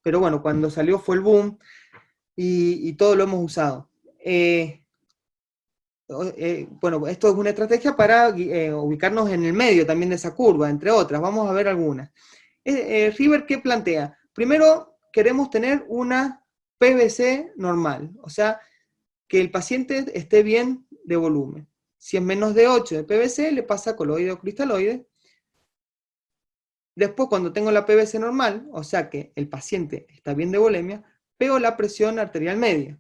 pero bueno, cuando salió fue el boom y todo lo hemos usado. Bueno, esto es una estrategia para ubicarnos en el medio también de esa curva, entre otras. Vamos a ver algunas. River, ¿qué plantea? Primero, queremos tener una PVC normal, o sea, que el paciente esté bien de volumen. Si es menos de 8 de PVC, le pasa coloide o cristaloide. Después, cuando tengo la PVC normal, o sea que el paciente está bien de volemia, veo la presión arterial media.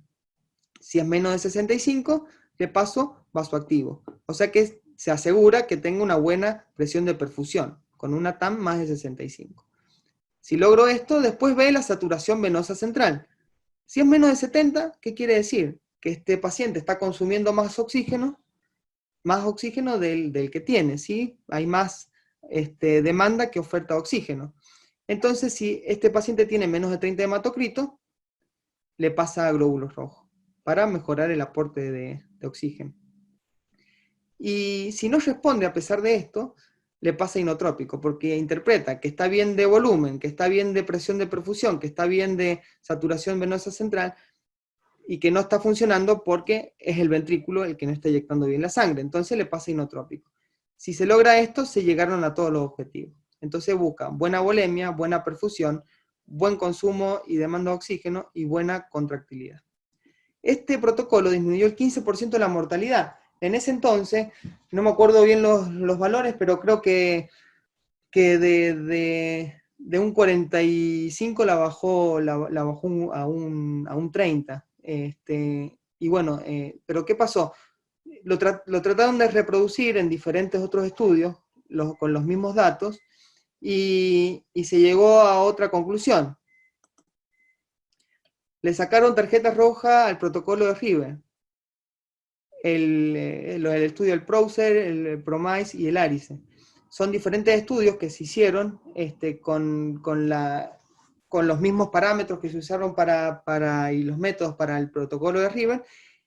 Si es menos de 65, le paso vasoactivo. O sea que se asegura que tenga una buena presión de perfusión, con una TAM más de 65. Si logro esto, después ve la saturación venosa central. Si es menos de 70, ¿qué quiere decir? Que este paciente está consumiendo más oxígeno del que tiene, ¿sí? Hay más demanda que oferta de oxígeno. Entonces, si este paciente tiene menos de 30 hematocrito, le pasa a glóbulos rojos, para mejorar el aporte de oxígeno. Y si no responde a pesar de esto, le pasa inotrópico, porque interpreta que está bien de volumen, que está bien de presión de perfusión, que está bien de saturación venosa central, y que no está funcionando porque es el ventrículo el que no está inyectando bien la sangre, entonces le pasa inotrópico. Si se logra esto, se llegaron a todos los objetivos. Entonces buscan buena volemia, buena perfusión, buen consumo y demanda de oxígeno y buena contractilidad. Este protocolo disminuyó el 15% de la mortalidad. En ese entonces, no me acuerdo bien los valores, pero creo que de un 45 la bajó a un 30. Y bueno, pero ¿qué pasó? Lo trataron de reproducir en diferentes otros estudios, con los mismos datos, y se llegó a otra conclusión. Le sacaron tarjeta roja al protocolo de River. El estudio del Prouser, el PROMISE y el ARISE. Son diferentes estudios que se hicieron con los mismos parámetros que se usaron y los métodos para el protocolo de River.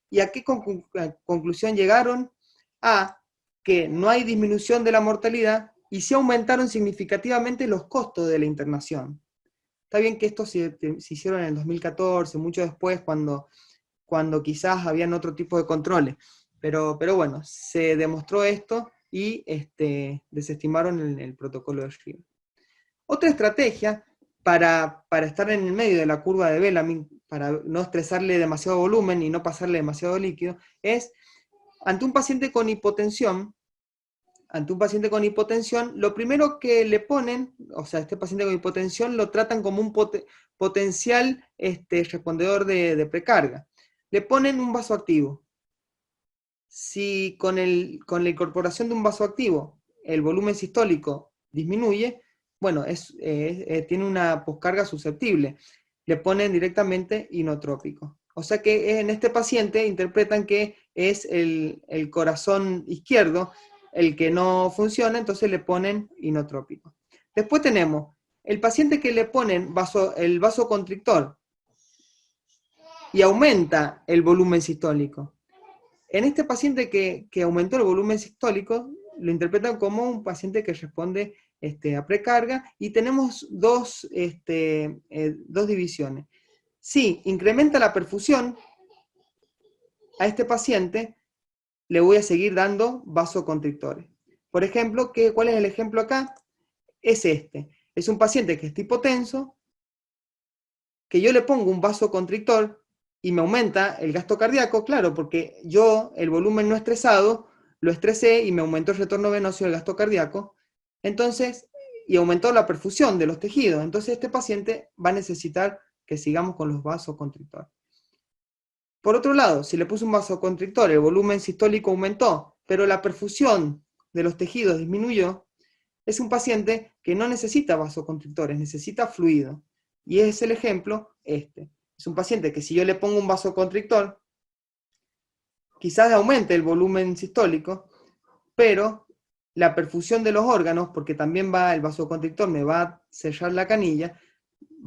¿Y a qué conclusión llegaron? A que no hay disminución de la mortalidad y sí aumentaron significativamente los costos de la internación. Está bien que esto se hicieron en el 2014, mucho después, cuando quizás habían otro tipo de controles. Pero bueno, se demostró esto y desestimaron el protocolo de River. Otra estrategia para estar en el medio de la curva de Bellamy, para no estresarle demasiado volumen y no pasarle demasiado líquido, es ante un paciente con hipotensión, lo primero que le ponen, o sea, este paciente con hipotensión lo tratan como un potencial respondedor de precarga. Le ponen un vasoactivo. Si con la incorporación de un vasoactivo el volumen sistólico disminuye, bueno, tiene una poscarga susceptible. Le ponen directamente inotrópico. O sea que en este paciente interpretan que es el corazón izquierdo el que no funciona, entonces le ponen inotrópico. Después tenemos el paciente que le ponen el vasoconstrictor y aumenta el volumen sistólico. En este paciente que aumentó el volumen sistólico, lo interpretan como un paciente que responde a precarga, y tenemos dos divisiones. Si incrementa la perfusión a este paciente, le voy a seguir dando vasoconstrictores. Por ejemplo, ¿cuál es el ejemplo acá? Es este. Es un paciente que está hipotenso, que yo le pongo un vasoconstrictor y me aumenta el gasto cardíaco, claro, porque yo el volumen no estresado lo estresé y me aumentó el retorno venoso y el gasto cardíaco, entonces, y aumentó la perfusión de los tejidos, entonces este paciente va a necesitar que sigamos con los vasoconstrictores. Por otro lado, si le puse un vasoconstrictor, el volumen sistólico aumentó, pero la perfusión de los tejidos disminuyó, es un paciente que no necesita vasoconstrictores, necesita fluido. Y es el ejemplo este. Es un paciente que si yo le pongo un vasoconstrictor, quizás aumente el volumen sistólico, pero la perfusión de los órganos, porque también el vasoconstrictor me va a sellar la canilla,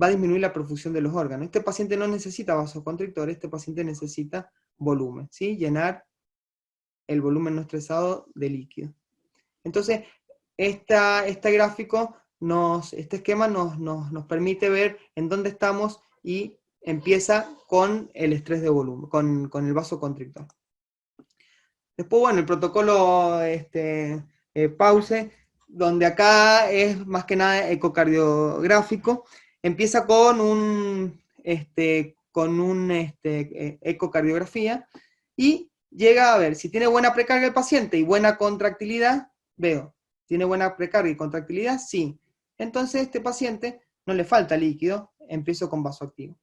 va a disminuir la perfusión de los órganos. Este paciente no necesita vasoconstrictor, este paciente necesita volumen, ¿sí? Llenar el volumen no estresado de líquido. Entonces, este gráfico este esquema nos permite ver en dónde estamos y empieza con el estrés de volumen, con el vasoconstrictor. Después, bueno, el protocolo PAUSE, donde acá es más que nada ecocardiográfico, empieza con ecocardiografía y llega a ver si tiene buena precarga el paciente y buena contractilidad, veo. ¿Tiene buena precarga y contractilidad? Sí. Entonces este paciente no le falta líquido, empiezo con vasoactivo.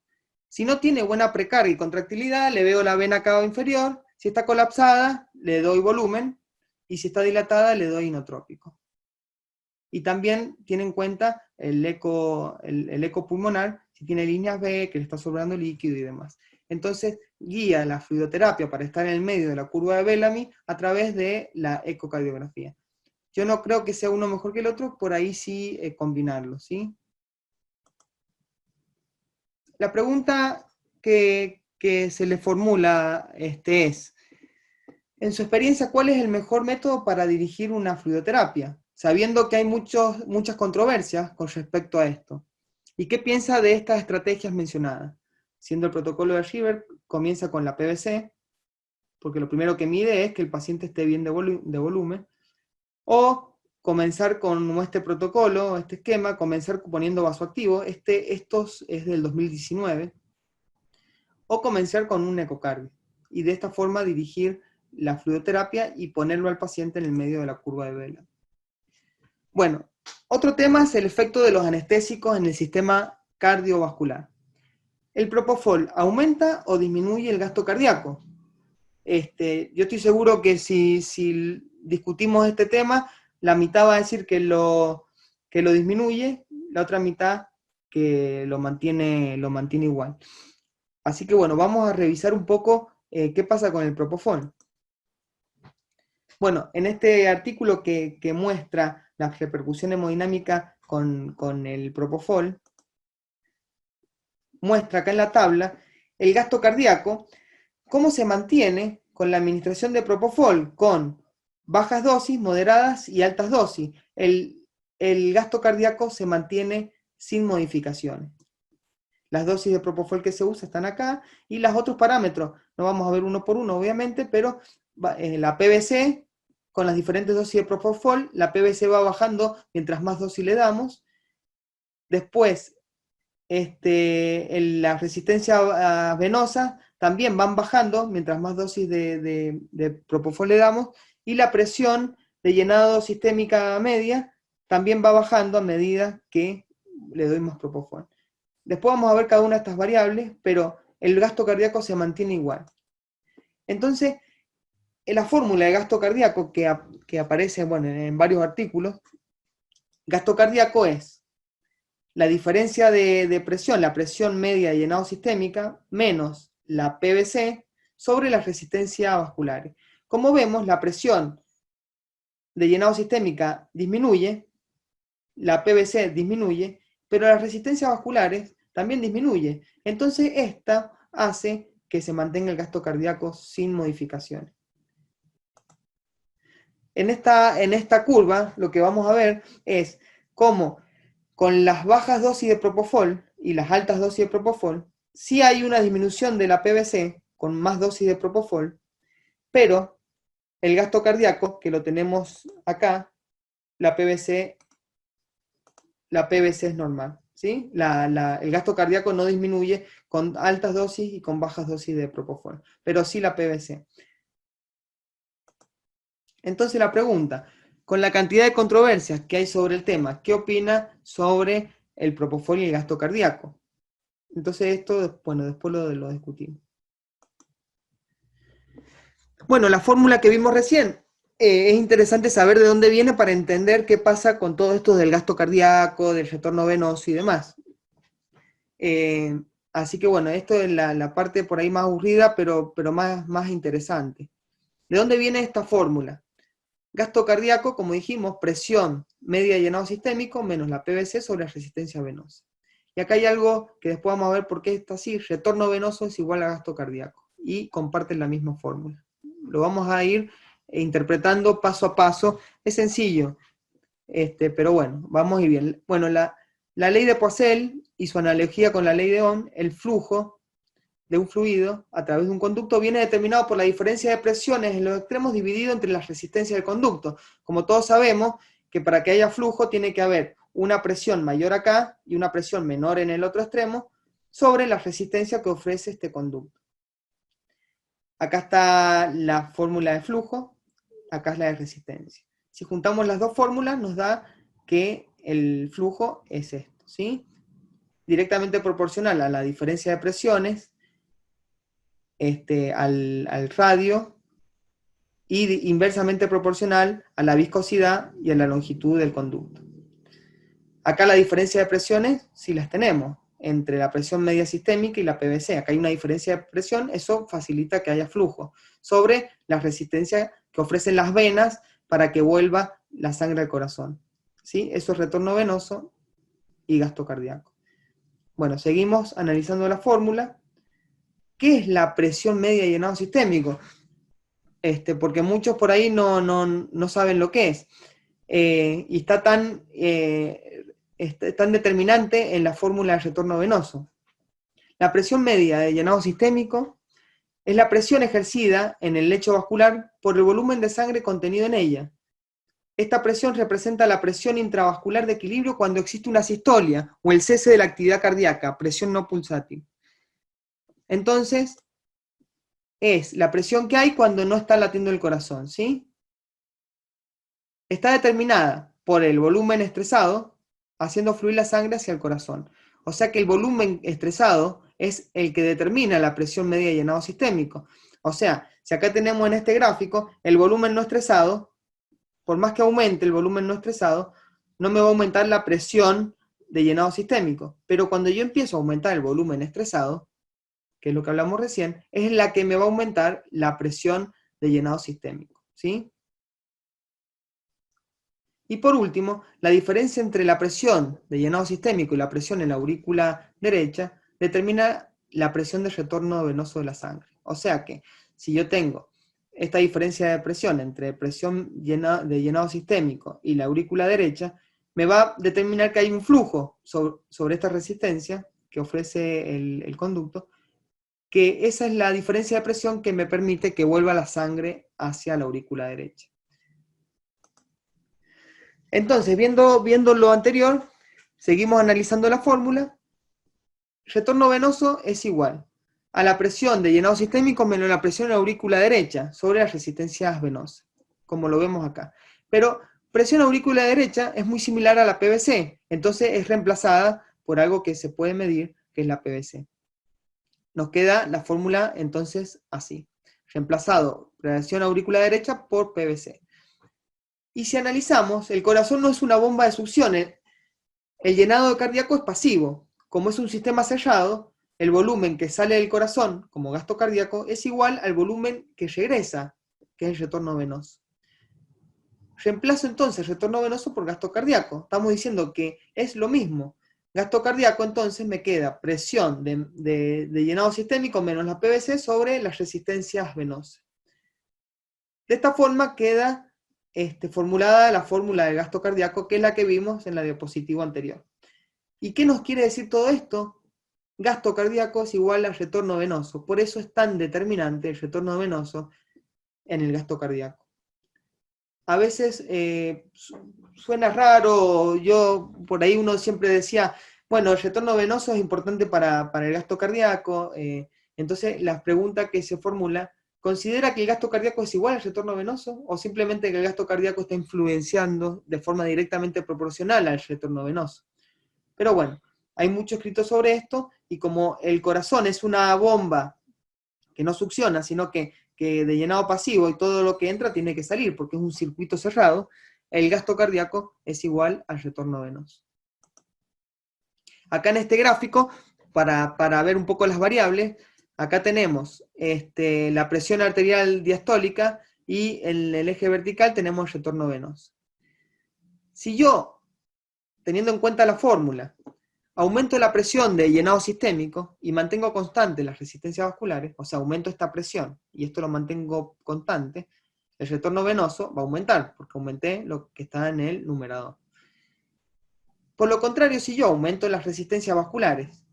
Si no tiene buena precarga y contractilidad, le veo la vena cava inferior. Si está colapsada, le doy volumen. Y si está dilatada, le doy inotrópico. Y también tiene en cuenta el eco pulmonar, si tiene líneas B, que le está sobrando líquido y demás. Entonces, guía la fluidoterapia para estar en el medio de la curva de Bellamy a través de la ecocardiografía. Yo no creo que sea uno mejor que el otro, por ahí sí combinarlo, ¿sí? La pregunta que se le formula es, en su experiencia, ¿cuál es el mejor método para dirigir una fluidoterapia? Sabiendo que hay muchas controversias con respecto a esto. ¿Y qué piensa de estas estrategias mencionadas? Siendo el protocolo de Shiver, comienza con la PVC, porque lo primero que mide es que el paciente esté bien de volumen, o comenzar con este protocolo, este esquema, comenzar poniendo vasoactivo, esto es del 2019, o comenzar con un ecocardio, y de esta forma dirigir la fluidoterapia y ponerlo al paciente en el medio de la curva de Bellamy. Bueno, otro tema es el efecto de los anestésicos en el sistema cardiovascular. ¿El propofol aumenta o disminuye el gasto cardíaco? Yo estoy seguro que si discutimos este tema, la mitad va a decir que lo disminuye, la otra mitad que lo mantiene igual. Así que bueno, vamos a revisar un poco qué pasa con el propofol. Bueno, en este artículo que muestra la repercusión hemodinámica con el propofol, muestra acá en la tabla el gasto cardíaco, cómo se mantiene con la administración de propofol, con bajas dosis, moderadas y altas dosis. El gasto cardíaco se mantiene sin modificaciones. Las dosis de propofol que se usa están acá, y los otros parámetros, no vamos a ver uno por uno obviamente, pero la PVC, con las diferentes dosis de propofol, la PVC va bajando mientras más dosis le damos. Después, la resistencia venosa también van bajando mientras más dosis de propofol le damos, y la presión de llenado sistémica media también va bajando a medida que le doy más propofol. Después vamos a ver cada una de estas variables, pero el gasto cardíaco se mantiene igual. Entonces, en la fórmula de gasto cardíaco que aparece en varios artículos, gasto cardíaco es la diferencia de presión, la presión media de llenado sistémica, menos la PVC sobre la resistencia vascular. Como vemos, la presión de llenado sistémica disminuye, la PVC disminuye, pero las resistencias vasculares también disminuye. Entonces, esta hace que se mantenga el gasto cardíaco sin modificaciones. En esta curva, lo que vamos a ver es cómo con las bajas dosis de propofol y las altas dosis de propofol, sí hay una disminución de la PVC con más dosis de propofol, pero el gasto cardíaco, que lo tenemos acá, la PVC es normal, ¿sí? El gasto cardíaco no disminuye con altas dosis y con bajas dosis de propofol, pero sí la PVC. Entonces la pregunta, con la cantidad de controversias que hay sobre el tema, ¿qué opina sobre el propofol y el gasto cardíaco? Entonces esto, bueno, después lo discutimos. Bueno, la fórmula que vimos recién, es interesante saber de dónde viene para entender qué pasa con todo esto del gasto cardíaco, del retorno venoso y demás. Así que bueno, esto es la parte por ahí más aburrida, pero más interesante. ¿De dónde viene esta fórmula? Gasto cardíaco, como dijimos, presión media de llenado sistémico menos la PVC sobre la resistencia venosa. Y acá hay algo que después vamos a ver por qué está así. Retorno venoso es igual a gasto cardíaco. Y comparten la misma fórmula. Lo vamos a ir interpretando paso a paso. Es sencillo. pero bueno, vamos a ir bien. Bueno, la ley de Poiseuille y su analogía con la ley de Ohm, el flujo de un fluido a través de un conducto viene determinado por la diferencia de presiones en los extremos dividido entre las resistencias del conducto. Como todos sabemos, que para que haya flujo tiene que haber una presión mayor acá y una presión menor en el otro extremo sobre la resistencia que ofrece este conducto. Acá está la fórmula de flujo, acá es la de resistencia. Si juntamos las dos fórmulas nos da que el flujo es esto, ¿sí? Directamente proporcional a la diferencia de presiones, al radio, y inversamente proporcional a la viscosidad y a la longitud del conducto. Acá la diferencia de presiones sí las tenemos, entre la presión media sistémica y la PVC. Acá hay una diferencia de presión, eso facilita que haya flujo, sobre la resistencia que ofrecen las venas para que vuelva la sangre al corazón. ¿Sí? Eso es retorno venoso y gasto cardíaco. Bueno, seguimos analizando la fórmula. ¿Qué es la presión media de llenado sistémico? Porque muchos por ahí no saben lo que es. Y está tan determinante en la fórmula del retorno venoso. La presión media de llenado sistémico es la presión ejercida en el lecho vascular por el volumen de sangre contenido en ella. Esta presión representa la presión intravascular de equilibrio cuando existe una sistolia o el cese de la actividad cardíaca, presión no pulsátil. Entonces, es la presión que hay cuando no está latiendo el corazón, ¿sí? Está determinada por el volumen estresado, haciendo fluir la sangre hacia el corazón. O sea que el volumen estresado es el que determina la presión media de llenado sistémico. O sea, si acá tenemos en este gráfico el volumen no estresado, por más que aumente el volumen no estresado, no me va a aumentar la presión de llenado sistémico. Pero cuando yo empiezo a aumentar el volumen estresado, que es lo que hablamos recién, es la que me va a aumentar la presión de llenado sistémico, ¿sí? Y por último, la diferencia entre la presión de llenado sistémico y la presión en la aurícula derecha determina la presión de retorno venoso de la sangre. O sea que, si yo tengo esta diferencia de presión entre presión de llenado sistémico y la aurícula derecha, me va a determinar que hay un flujo sobre esta resistencia que ofrece el conducto, que esa es la diferencia de presión que me permite que vuelva la sangre hacia la aurícula derecha. Entonces, viendo lo anterior, seguimos analizando la fórmula. Retorno venoso es igual a la presión de llenado sistémico menos la presión en la aurícula derecha sobre las resistencias venosas, como lo vemos acá. Pero presión aurícula derecha es muy similar a la PVC, entonces es reemplazada por algo que se puede medir, que es la PVC. Nos queda la fórmula entonces así, reemplazado presión aurícula derecha por PVC. Y si analizamos, el corazón no es una bomba de succión, el llenado cardíaco es pasivo. Como es un sistema cerrado, el volumen que sale del corazón como gasto cardíaco es igual al volumen que regresa, que es el retorno venoso. Reemplazo entonces retorno venoso por gasto cardíaco. Estamos diciendo que es lo mismo. Gasto cardíaco, entonces me queda presión de llenado sistémico menos la PVC sobre las resistencias venosas. De esta forma queda formulada la fórmula del gasto cardíaco, que es la que vimos en la diapositiva anterior. ¿Y qué nos quiere decir todo esto? Gasto cardíaco es igual al retorno venoso. Por eso es tan determinante el retorno venoso en el gasto cardíaco. A veces suena raro, por ahí uno siempre decía, bueno, el retorno venoso es importante para el gasto cardíaco, entonces la pregunta que se formula, ¿considera que el gasto cardíaco es igual al retorno venoso? ¿O simplemente que el gasto cardíaco está influenciando de forma directamente proporcional al retorno venoso? Pero bueno, hay mucho escrito sobre esto, y como el corazón es una bomba que no succiona, sino que de llenado pasivo y todo lo que entra tiene que salir, porque es un circuito cerrado, el gasto cardíaco es igual al retorno venoso. Acá en este gráfico, para ver un poco las variables, acá tenemos la presión arterial diastólica y en el eje vertical tenemos el retorno venoso. Si yo, teniendo en cuenta la fórmula, aumento la presión de llenado sistémico y mantengo constante las resistencias vasculares, o sea, aumento esta presión y esto lo mantengo constante, el retorno venoso va a aumentar, porque aumenté lo que está en el numerador. Por lo contrario, si yo aumento las resistencias vasculares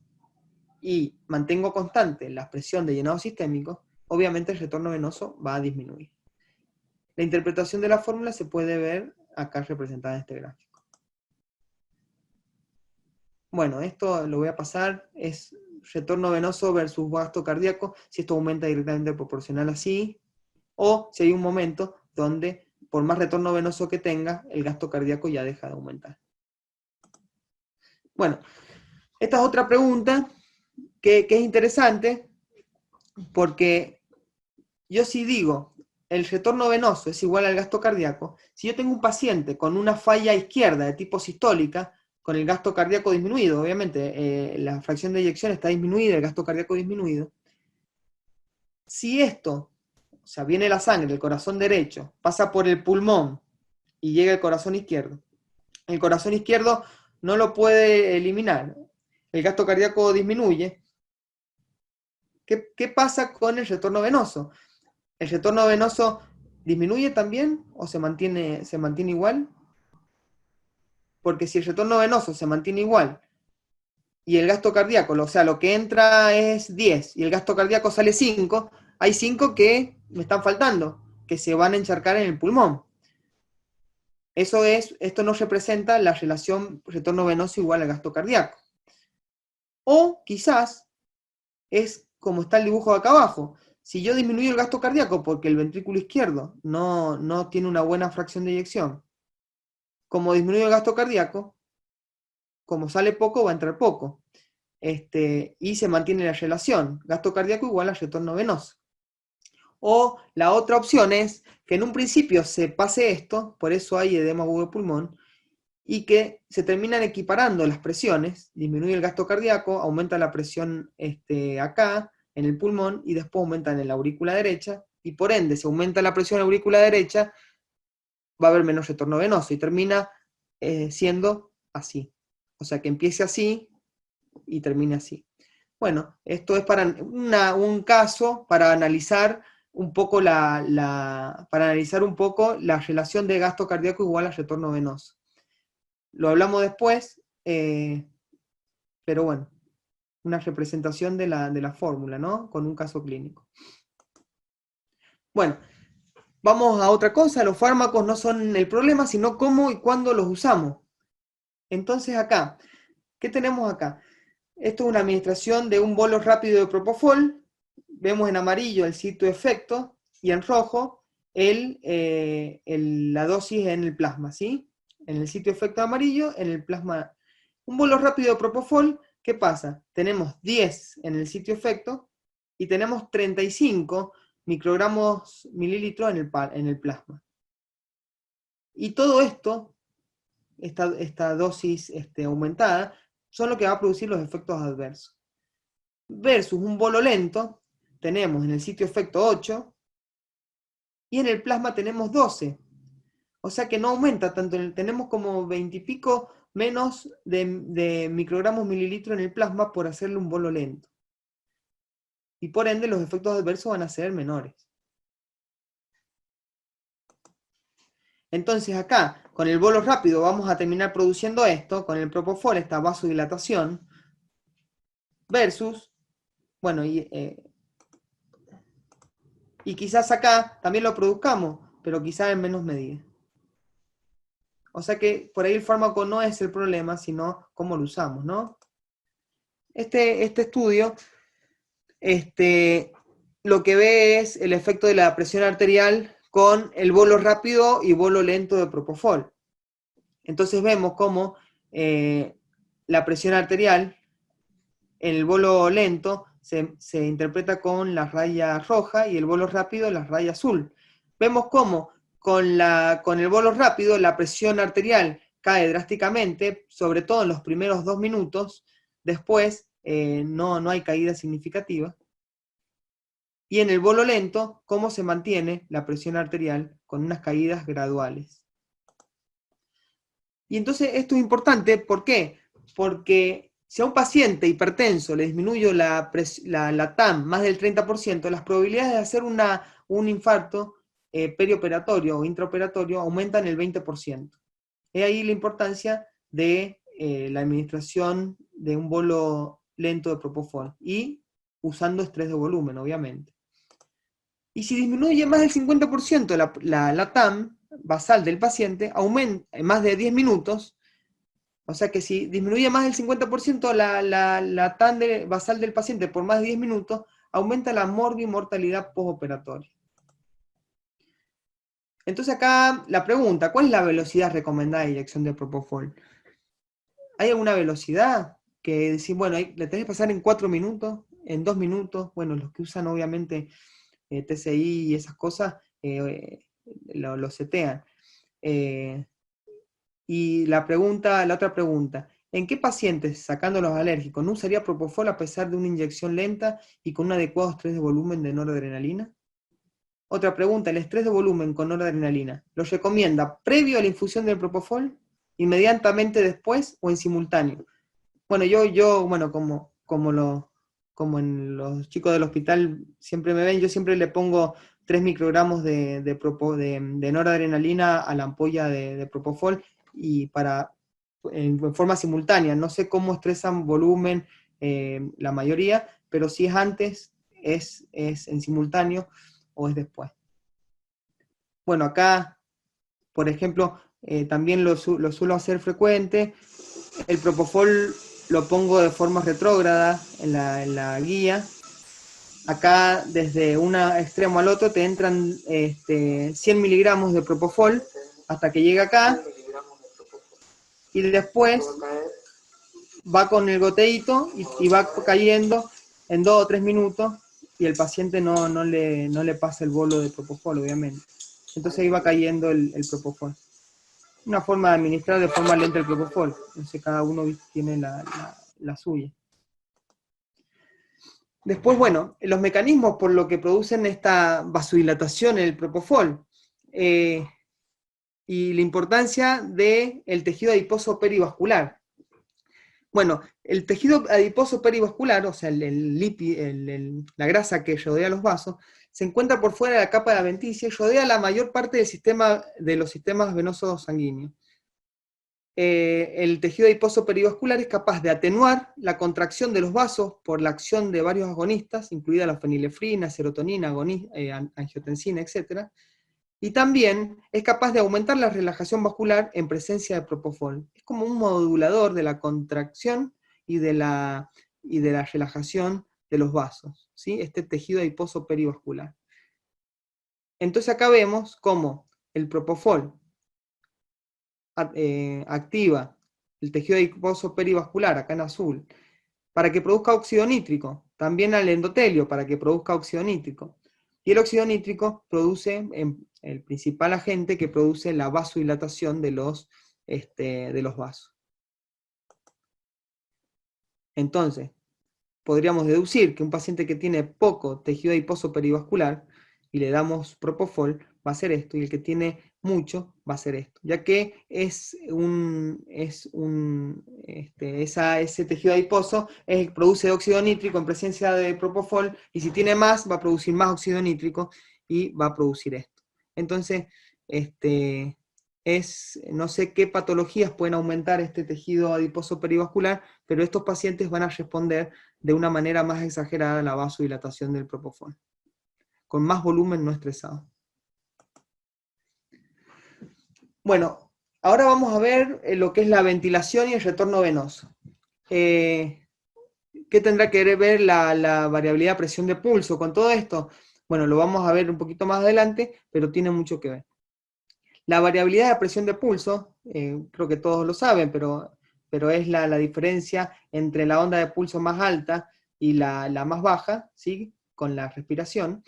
y mantengo constante la presión de llenado sistémico, obviamente el retorno venoso va a disminuir. La interpretación de la fórmula se puede ver acá representada en este gráfico. Bueno, esto lo voy a pasar, es retorno venoso versus gasto cardíaco, si esto aumenta directamente proporcional así, o si hay un momento donde por más retorno venoso que tenga, el gasto cardíaco ya deja de aumentar. Bueno, esta es otra pregunta que es interesante, porque yo si digo, el retorno venoso es igual al gasto cardíaco, si yo tengo un paciente con una falla izquierda de tipo sistólica, con el gasto cardíaco disminuido, obviamente, la fracción de eyección está disminuida, el gasto cardíaco disminuido. Si esto, o sea, viene la sangre del corazón derecho, pasa por el pulmón y llega al corazón izquierdo, el corazón izquierdo no lo puede eliminar, el gasto cardíaco disminuye. ¿Qué pasa con el retorno venoso? ¿El retorno venoso disminuye también o se mantiene igual? Porque si el retorno venoso se mantiene igual y el gasto cardíaco, o sea, lo que entra es 10 y el gasto cardíaco sale 5, hay 5 que me están faltando, que se van a encharcar en el pulmón. Esto no representa la relación retorno venoso igual al gasto cardíaco. O quizás es como está el dibujo de acá abajo. Si yo disminuyo el gasto cardíaco porque el ventrículo izquierdo no tiene una buena fracción de eyección, como disminuyo el gasto cardíaco, como sale poco, va a entrar poco. Y se mantiene la relación, gasto cardíaco igual a retorno venoso. O la otra opción es que en un principio se pase esto, por eso hay edema agudo de pulmón, y que se terminan equiparando las presiones, disminuye el gasto cardíaco, aumenta la presión acá, en el pulmón, y después aumenta en la aurícula derecha, y por ende, si aumenta la presión en la aurícula derecha, va a haber menos retorno venoso, y termina siendo así. O sea, que empiece así, y termine así. Bueno, esto es para un caso para analizar un poco la relación de gasto cardíaco igual a retorno venoso. Lo hablamos después, pero bueno, una representación de la fórmula, ¿no? Con un caso clínico. Bueno, vamos a otra cosa. Los fármacos no son el problema, sino cómo y cuándo los usamos. Entonces acá, ¿qué tenemos acá? Esto es una administración de un bolo rápido de propofol. Vemos en amarillo el sitio efecto y en rojo la dosis en el plasma, ¿sí? En el sitio efecto amarillo, en el plasma. Un bolo rápido de propofol, ¿qué pasa? Tenemos 10 en el sitio efecto y tenemos 35 microgramos mililitros en el plasma. Y todo esto, esta dosis aumentada, son lo que va a producir los efectos adversos. Versus un bolo lento, tenemos en el sitio efecto 8, y en el plasma tenemos 12. O sea que no aumenta tanto, tenemos como 20 y pico menos de microgramos mililitro en el plasma por hacerle un bolo lento. Y por ende los efectos adversos van a ser menores. Entonces acá, con el bolo rápido vamos a terminar produciendo esto, con el propofol, esta vasodilatación, versus, bueno, y quizás acá también lo produzcamos, pero quizás en menos medida. O sea que por ahí el fármaco no es el problema, sino cómo lo usamos, ¿no? Este estudio, lo que ve es el efecto de la presión arterial con el bolo rápido y bolo lento de propofol. Entonces vemos cómo la presión arterial en el bolo lento se interpreta con la raya roja y el bolo rápido la raya azul. Vemos cómo con el bolo rápido la presión arterial cae drásticamente, sobre todo en los primeros 2 minutos, después no hay caída significativa. Y en el bolo lento, cómo se mantiene la presión arterial con unas caídas graduales. Y entonces esto es importante, ¿por qué? Porque si a un paciente hipertenso le disminuyo la TAM más del 30%, las probabilidades de hacer un infarto perioperatorio o intraoperatorio aumentan el 20%. Es ahí la importancia de la administración de un bolo lento de propofol, y usando estrés de volumen, obviamente. Y si disminuye más del 50% la TAM basal del paciente, aumenta en más de 10 minutos, o sea que si disminuye más del 50% la TAM basal del paciente por más de 10 minutos, aumenta la morbimortalidad postoperatoria. Entonces acá la pregunta, ¿cuál es la velocidad recomendada de inyección de propofol? ¿Hay alguna velocidad que decir, bueno, le tenés que pasar en 4 minutos, en 2 minutos? Bueno, los que usan obviamente TCI y esas cosas lo setean. Y la otra pregunta, ¿en qué pacientes, sacando los alérgicos, no usaría propofol a pesar de una inyección lenta y con un adecuado estrés de volumen de noradrenalina? Otra pregunta, ¿el estrés de volumen con noradrenalina lo recomienda previo a la infusión del propofol, inmediatamente después o en simultáneo? Bueno, bueno, como en los chicos del hospital siempre me ven, yo siempre le pongo 3 microgramos de noradrenalina a la ampolla de propofol, y en forma simultánea. No sé cómo estresan volumen la mayoría, pero si es antes, es en simultáneo o es después. Bueno, acá, por ejemplo, también lo suelo hacer frecuente. El propofol lo pongo de forma retrógrada en la guía. Acá, desde un extremo al otro, te entran 100 miligramos de propofol hasta que llega acá, y después va con el goteíto y va cayendo en 2 o 3 minutos, y el paciente no le pasa el bolo de propofol, obviamente. Entonces ahí va cayendo el propofol. Una forma de administrar de forma lenta el propofol. Entonces cada uno tiene la suya. Después, bueno, los mecanismos por lo que producen esta vasodilatación en el propofol. Y la importancia del tejido adiposo perivascular. Bueno, el tejido adiposo perivascular, o sea, la grasa que rodea los vasos, se encuentra por fuera de la capa de adventicia y rodea la mayor parte de los sistemas venosos sanguíneos. El tejido adiposo perivascular es capaz de atenuar la contracción de los vasos por la acción de varios agonistas, incluida la fenilefrina, serotonina, angiotensina, etc. Y también es capaz de aumentar la relajación vascular en presencia de propofol. Es como un modulador de la contracción y de la relajación de los vasos, ¿sí? Este tejido adiposo perivascular. Entonces acá vemos cómo el propofol activa el tejido adiposo perivascular, acá en azul, para que produzca óxido nítrico, también al endotelio para que produzca óxido nítrico. Y el óxido nítrico produce, el principal agente que produce la vasodilatación de los vasos. Entonces, podríamos deducir que un paciente que tiene poco tejido adiposo perivascular y le damos propofol, va a hacer esto, y el que tiene mucho va a hacer esto, ya que ese tejido adiposo produce óxido nítrico en presencia de propofol, y si tiene más, va a producir más óxido nítrico y va a producir esto. Entonces, no sé qué patologías pueden aumentar este tejido adiposo perivascular, pero estos pacientes van a responder de una manera más exagerada a la vasodilatación del propofol, con más volumen no estresado. Bueno, ahora vamos a ver lo que es la ventilación y el retorno venoso. ¿Qué tendrá que ver la variabilidad de presión de pulso con todo esto? Bueno, lo vamos a ver un poquito más adelante, pero tiene mucho que ver. La variabilidad de presión de pulso, creo que todos lo saben, pero es la diferencia entre la onda de pulso más alta y la más baja, ¿sí? Con la respiración.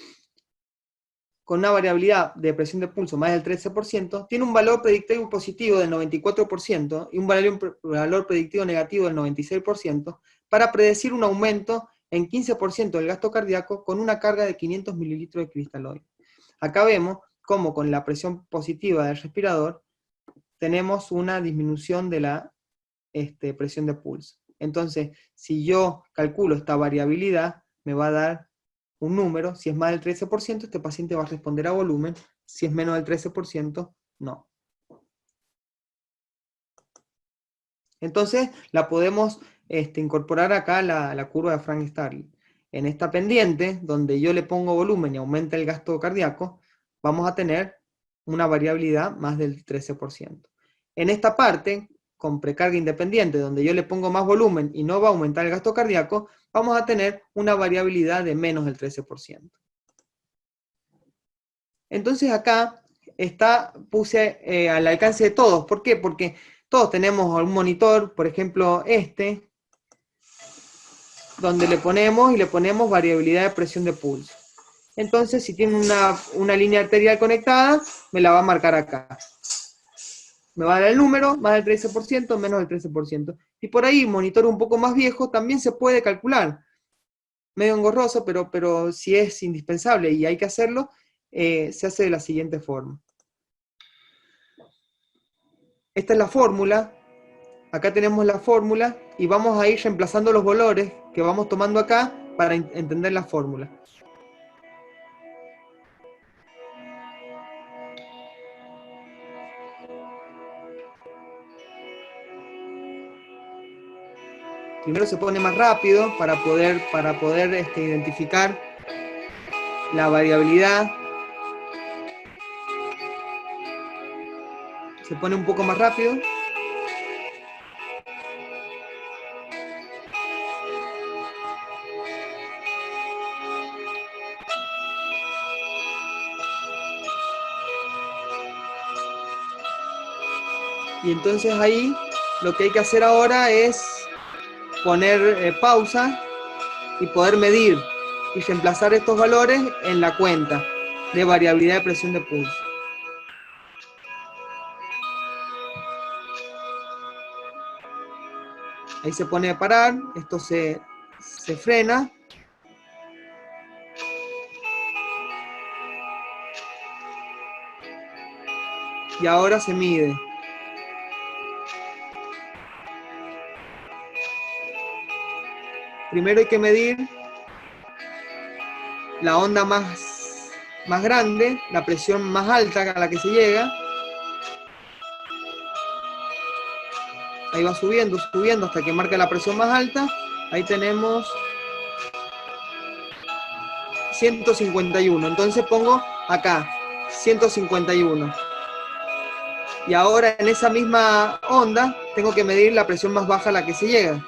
Con una variabilidad de presión de pulso más del 13%, tiene un valor predictivo positivo del 94% y un valor predictivo negativo del 96%, para predecir un aumento en 15% del gasto cardíaco con una carga de 500 mililitros de cristaloide. Acá vemos cómo con la presión positiva del respirador tenemos una disminución de la presión de pulso. Entonces, si yo calculo esta variabilidad, me va a dar un número. Si es más del 13%, este paciente va a responder a volumen. Si es menos del 13%, no. Entonces la podemos incorporar acá la curva de Frank-Starling. En esta pendiente, donde yo le pongo volumen y aumenta el gasto cardíaco, vamos a tener una variabilidad más del 13%. En esta parte, con precarga independiente, donde yo le pongo más volumen y no va a aumentar el gasto cardíaco, vamos a tener una variabilidad de menos del 13%. Entonces acá puse al alcance de todos. ¿Por qué? Porque todos tenemos un monitor, por ejemplo donde le ponemos variabilidad de presión de pulso. Entonces, si tiene una línea arterial conectada, me la va a marcar acá. Me va a dar el número, más del 13%, menos del 13%. Y por ahí, monitor un poco más viejo, también se puede calcular. Medio engorroso, pero si es indispensable y hay que hacerlo, se hace de la siguiente forma. Esta es la fórmula. Acá tenemos la fórmula y vamos a ir reemplazando los valores que vamos tomando acá para entender la fórmula. Primero se pone más rápido para poder identificar la variabilidad. Se pone un poco más rápido. Y entonces ahí lo que hay que hacer ahora es poner pausa y poder medir y reemplazar estos valores en la cuenta de variabilidad de presión de pulso. Ahí se pone a parar, esto se frena. Y ahora se mide. Primero hay que medir la onda más grande, la presión más alta a la que se llega. Ahí va subiendo hasta que marca la presión más alta. Ahí tenemos 151. Entonces pongo acá 151. Y ahora en esa misma onda tengo que medir la presión más baja a la que se llega.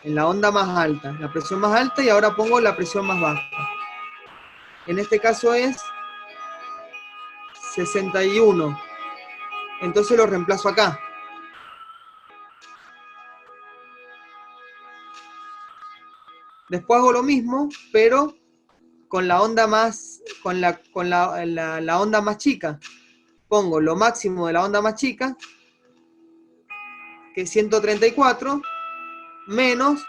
En la onda más alta, la presión más alta, y ahora pongo la presión más baja. En este caso es 61. Entonces lo reemplazo acá. Después hago lo mismo, pero con la onda más, con la onda más chica. Pongo lo máximo de la onda más chica, que es 134, menos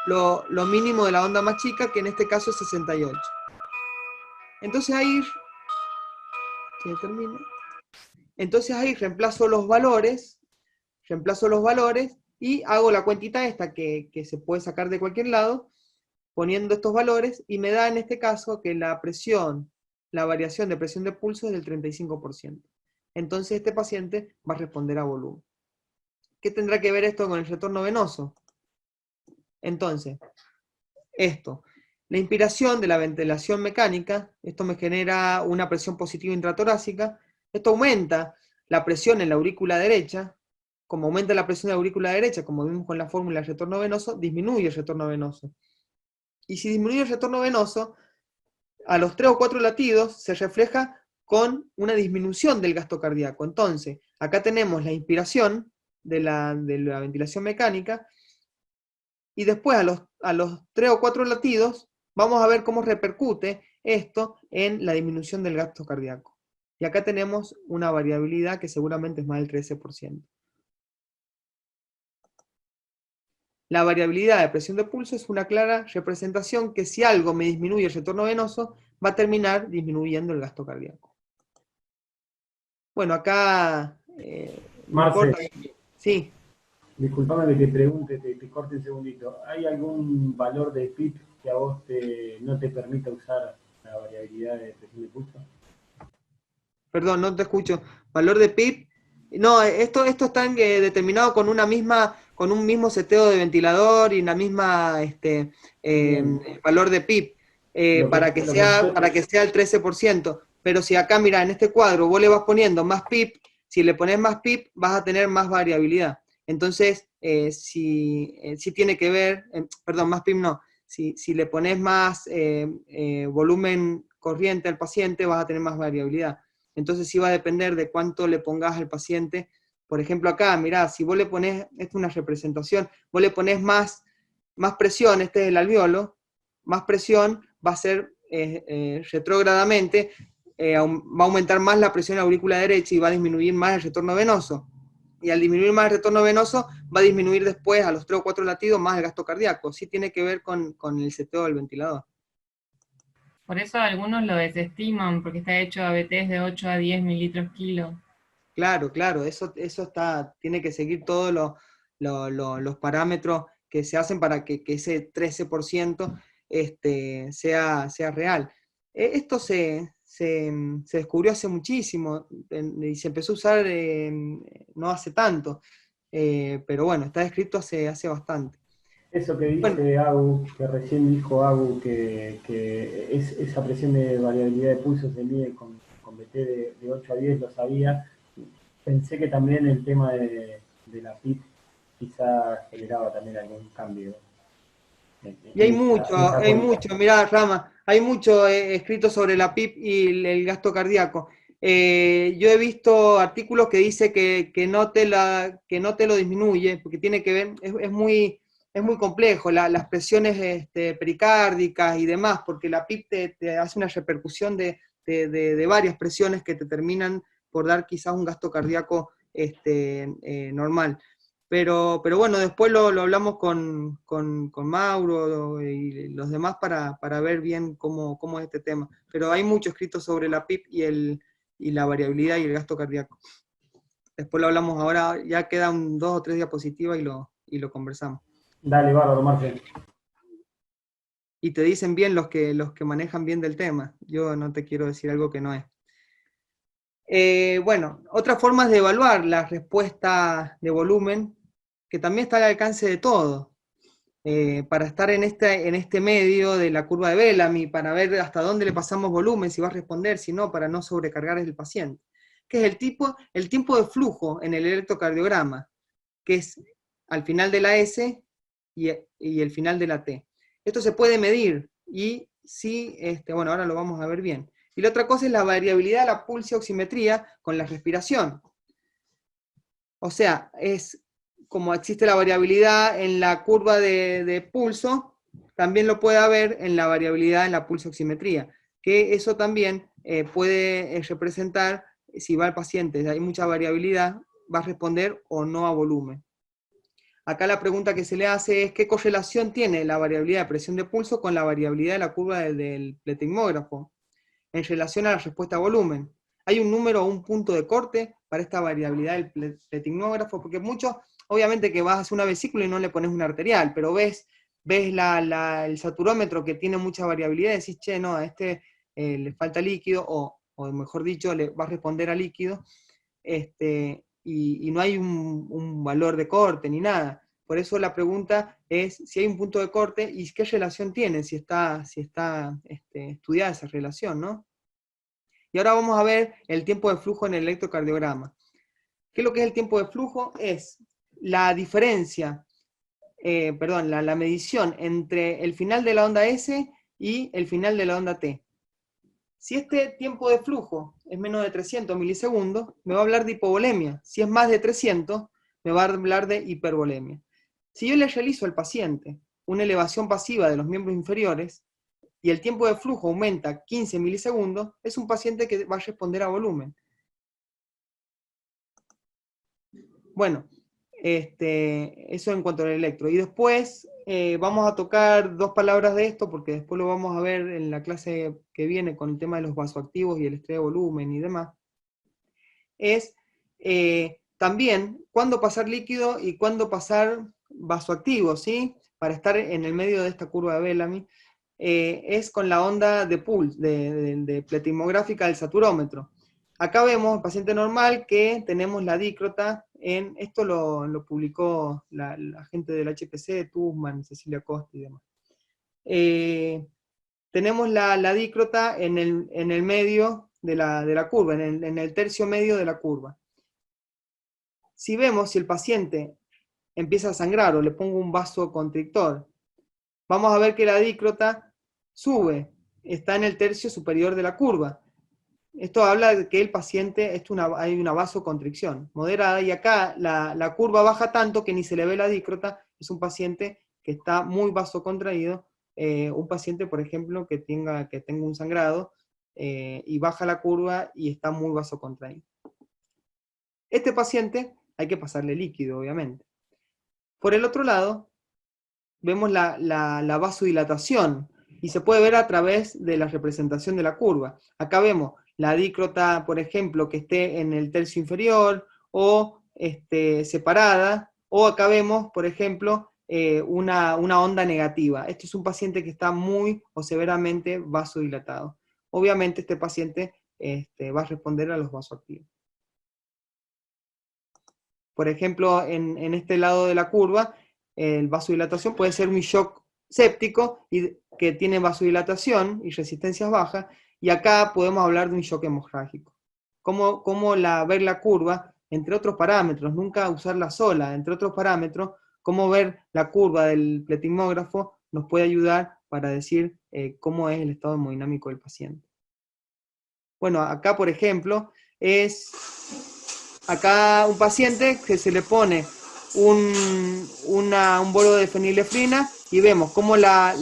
lo mínimo de la onda más chica, que en este caso es 68. Entonces ahí, reemplazo los valores y hago la cuentita esta que se puede sacar de cualquier lado, poniendo estos valores, y me da en este caso que la variación de presión de pulso es del 35%. Entonces este paciente va a responder a volumen. ¿Qué tendrá que ver esto con el retorno venoso? Entonces, la inspiración de la ventilación mecánica, esto me genera una presión positiva intratorácica, esto aumenta la presión en la aurícula derecha. Como aumenta la presión en la aurícula derecha, como vimos con la fórmula del retorno venoso, disminuye el retorno venoso. Y si disminuye el retorno venoso, a los 3 o 4 latidos se refleja con una disminución del gasto cardíaco. Entonces, acá tenemos la inspiración de la ventilación mecánica, y después a los 3 o 4 latidos vamos a ver cómo repercute esto en la disminución del gasto cardíaco. Y acá tenemos una variabilidad que seguramente es más del 13%. La variabilidad de presión de pulso es una clara representación que si algo me disminuye el retorno venoso, va a terminar disminuyendo el gasto cardíaco. Bueno, acá... Marce, sí. disculpame que te pregunte, te corte un segundito. ¿Hay algún valor de PIP que a vos no te permita usar la variabilidad de presión de pulso? Perdón, no te escucho. Valor de PIB. No, esto está determinado con con un mismo seteo de ventilador y una misma Bien. valor de PIB, para que sea el 13%. Pero si acá, mira, en este cuadro vos le vas poniendo más PIB, si le pones más PIB vas a tener más variabilidad. Entonces, si tiene que ver, perdón, más PIB no, si le pones más volumen corriente al paciente vas a tener más variabilidad. Entonces sí va a depender de cuánto le pongas al paciente. Por ejemplo acá, mirá, si vos le ponés, esta es una representación, vos le ponés más presión, este es el alveolo, más presión va a ser retrógradamente, va a aumentar más la presión aurícula derecha y va a disminuir más el retorno venoso. Y al disminuir más el retorno venoso, va a disminuir después, a los 3 o 4 latidos, más el gasto cardíaco. Sí tiene que ver con el seteo del ventilador. Por eso algunos lo desestiman, porque está hecho ABTs de 8 a 10 mililitros kilo. Claro, claro, eso tiene que seguir todos los parámetros que se hacen para que ese 13% sea real. Esto se descubrió hace muchísimo y se empezó a usar no hace tanto, pero bueno, está descrito hace bastante. Eso que dice Agu, que recién dijo Agu, que esa presión de variabilidad de pulso se mide con BT de 8 a 10, lo sabía. Pensé que también el tema de la PIP quizá generaba también algún cambio. Y hay mucho, mirá, Rama, hay mucho escrito sobre la PIP y el gasto cardíaco. Yo he visto artículos que dice que no te lo disminuye, porque tiene que ver, es muy complejo, las presiones pericárdicas y demás, porque la PIP te hace una repercusión de varias presiones que te terminan por dar quizás un gasto cardíaco normal. Pero bueno, después lo hablamos con Mauro y los demás para ver bien cómo es este tema. Pero hay mucho escrito sobre la PIP y la variabilidad y el gasto cardíaco. Después lo hablamos ahora, ya quedan 2 o 3 diapositivas y lo conversamos. Dale, bárbaro, Marce. Y te dicen bien los que manejan bien del tema. Yo no te quiero decir algo que no es. Bueno, otras formas de evaluar la respuesta de volumen, que también está al alcance de todos, para estar en este medio de la curva de Bellamy, para ver hasta dónde le pasamos volumen, si va a responder, si no, para no sobrecargar el paciente, que es el tiempo de flujo en el electrocardiograma, que es al final de la S y el final de la T. Esto se puede medir, y sí, bueno, ahora lo vamos a ver bien. Y la otra cosa es la variabilidad de la pulsioximetría con la respiración. O sea, es como existe la variabilidad en la curva de pulso, también lo puede haber en la variabilidad en la pulsioximetría, que eso también puede representar, si va el paciente, hay mucha variabilidad, va a responder o no a volumen. Acá la pregunta que se le hace es, ¿qué correlación tiene la variabilidad de presión de pulso con la variabilidad de la curva del pletismógrafo en relación a la respuesta a volumen? ¿Hay un número o un punto de corte para esta variabilidad del pletismógrafo? Porque muchos, obviamente que vas a hacer una vesícula y no le pones una arterial, pero ves el saturómetro que tiene mucha variabilidad y decís, che, no, a este le falta líquido, o mejor dicho, le va a responder a líquido, y no hay un valor de corte ni nada. Por eso la pregunta es si hay un punto de corte y qué relación tiene, si está estudiada esa relación, ¿no? Y ahora vamos a ver el tiempo de flujo en el electrocardiograma. ¿Qué es lo que es el tiempo de flujo? Es la diferencia, la medición entre el final de la onda S y el final de la onda T. Si este tiempo de flujo es menos de 300 milisegundos, me va a hablar de hipovolemia. Si es más de 300, me va a hablar de hipervolemia. Si yo le realizo al paciente una elevación pasiva de los miembros inferiores, y el tiempo de flujo aumenta 15 milisegundos, es un paciente que va a responder a volumen. Bueno, eso en cuanto al electro. Y después vamos a tocar 2 palabras de esto, porque después lo vamos a ver en la clase que viene con el tema de los vasoactivos y el estrés de volumen y demás. Es también cuándo pasar líquido y cuándo pasar vasoactivo, ¿sí? Para estar en el medio de esta curva de Bellamy. Es con la onda de pulse, de pletismográfica del saturómetro. Acá vemos el paciente normal que tenemos la dícrota esto lo publicó la gente del HPC, Tussman, Cecilia Costa y demás. Tenemos la dícrota en el medio de la curva, en el tercio medio de la curva. Si vemos, si el paciente empieza a sangrar o le pongo un vasoconstrictor, vamos a ver que la dícrota sube, está en el tercio superior de la curva. Esto habla de que el paciente, hay una vasoconstricción moderada, y acá la curva baja tanto que ni se le ve la dícrota. Es un paciente que está muy vasocontraído, un paciente, por ejemplo, que tenga un sangrado, y baja la curva y está muy vasocontraído. Este paciente hay que pasarle líquido, obviamente. Por el otro lado, vemos la vasodilatación, y se puede ver a través de la representación de la curva. Acá vemos la dícrota, por ejemplo, que esté en el tercio inferior, o separada, o acá vemos, por ejemplo, una onda negativa. Este es un paciente que está muy o severamente vasodilatado. Obviamente este paciente va a responder a los vasoactivos. Por ejemplo, en este lado de la curva, el vasodilatación puede ser un shock séptico que tiene vasodilatación y resistencias bajas, y acá podemos hablar de un shock hemorrágico. ¿Cómo ver la curva? Entre otros parámetros, nunca usarla sola, entre otros parámetros, cómo ver la curva del pletimógrafo nos puede ayudar para decir cómo es el estado hemodinámico del paciente. Bueno, acá por ejemplo, acá un paciente que se le pone un bolo de fenilefrina, y vemos cómo la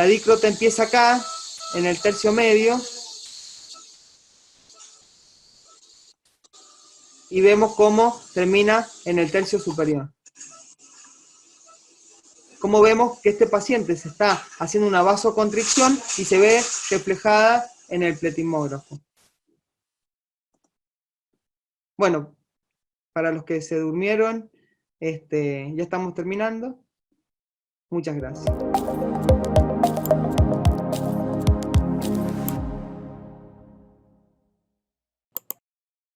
dícrota empieza acá, en el tercio medio, y vemos cómo termina en el tercio superior. Como vemos que este paciente se está haciendo una vasoconstricción y se ve reflejada en el pletimógrafo. Bueno, para los que se durmieron, ya estamos terminando. Muchas gracias.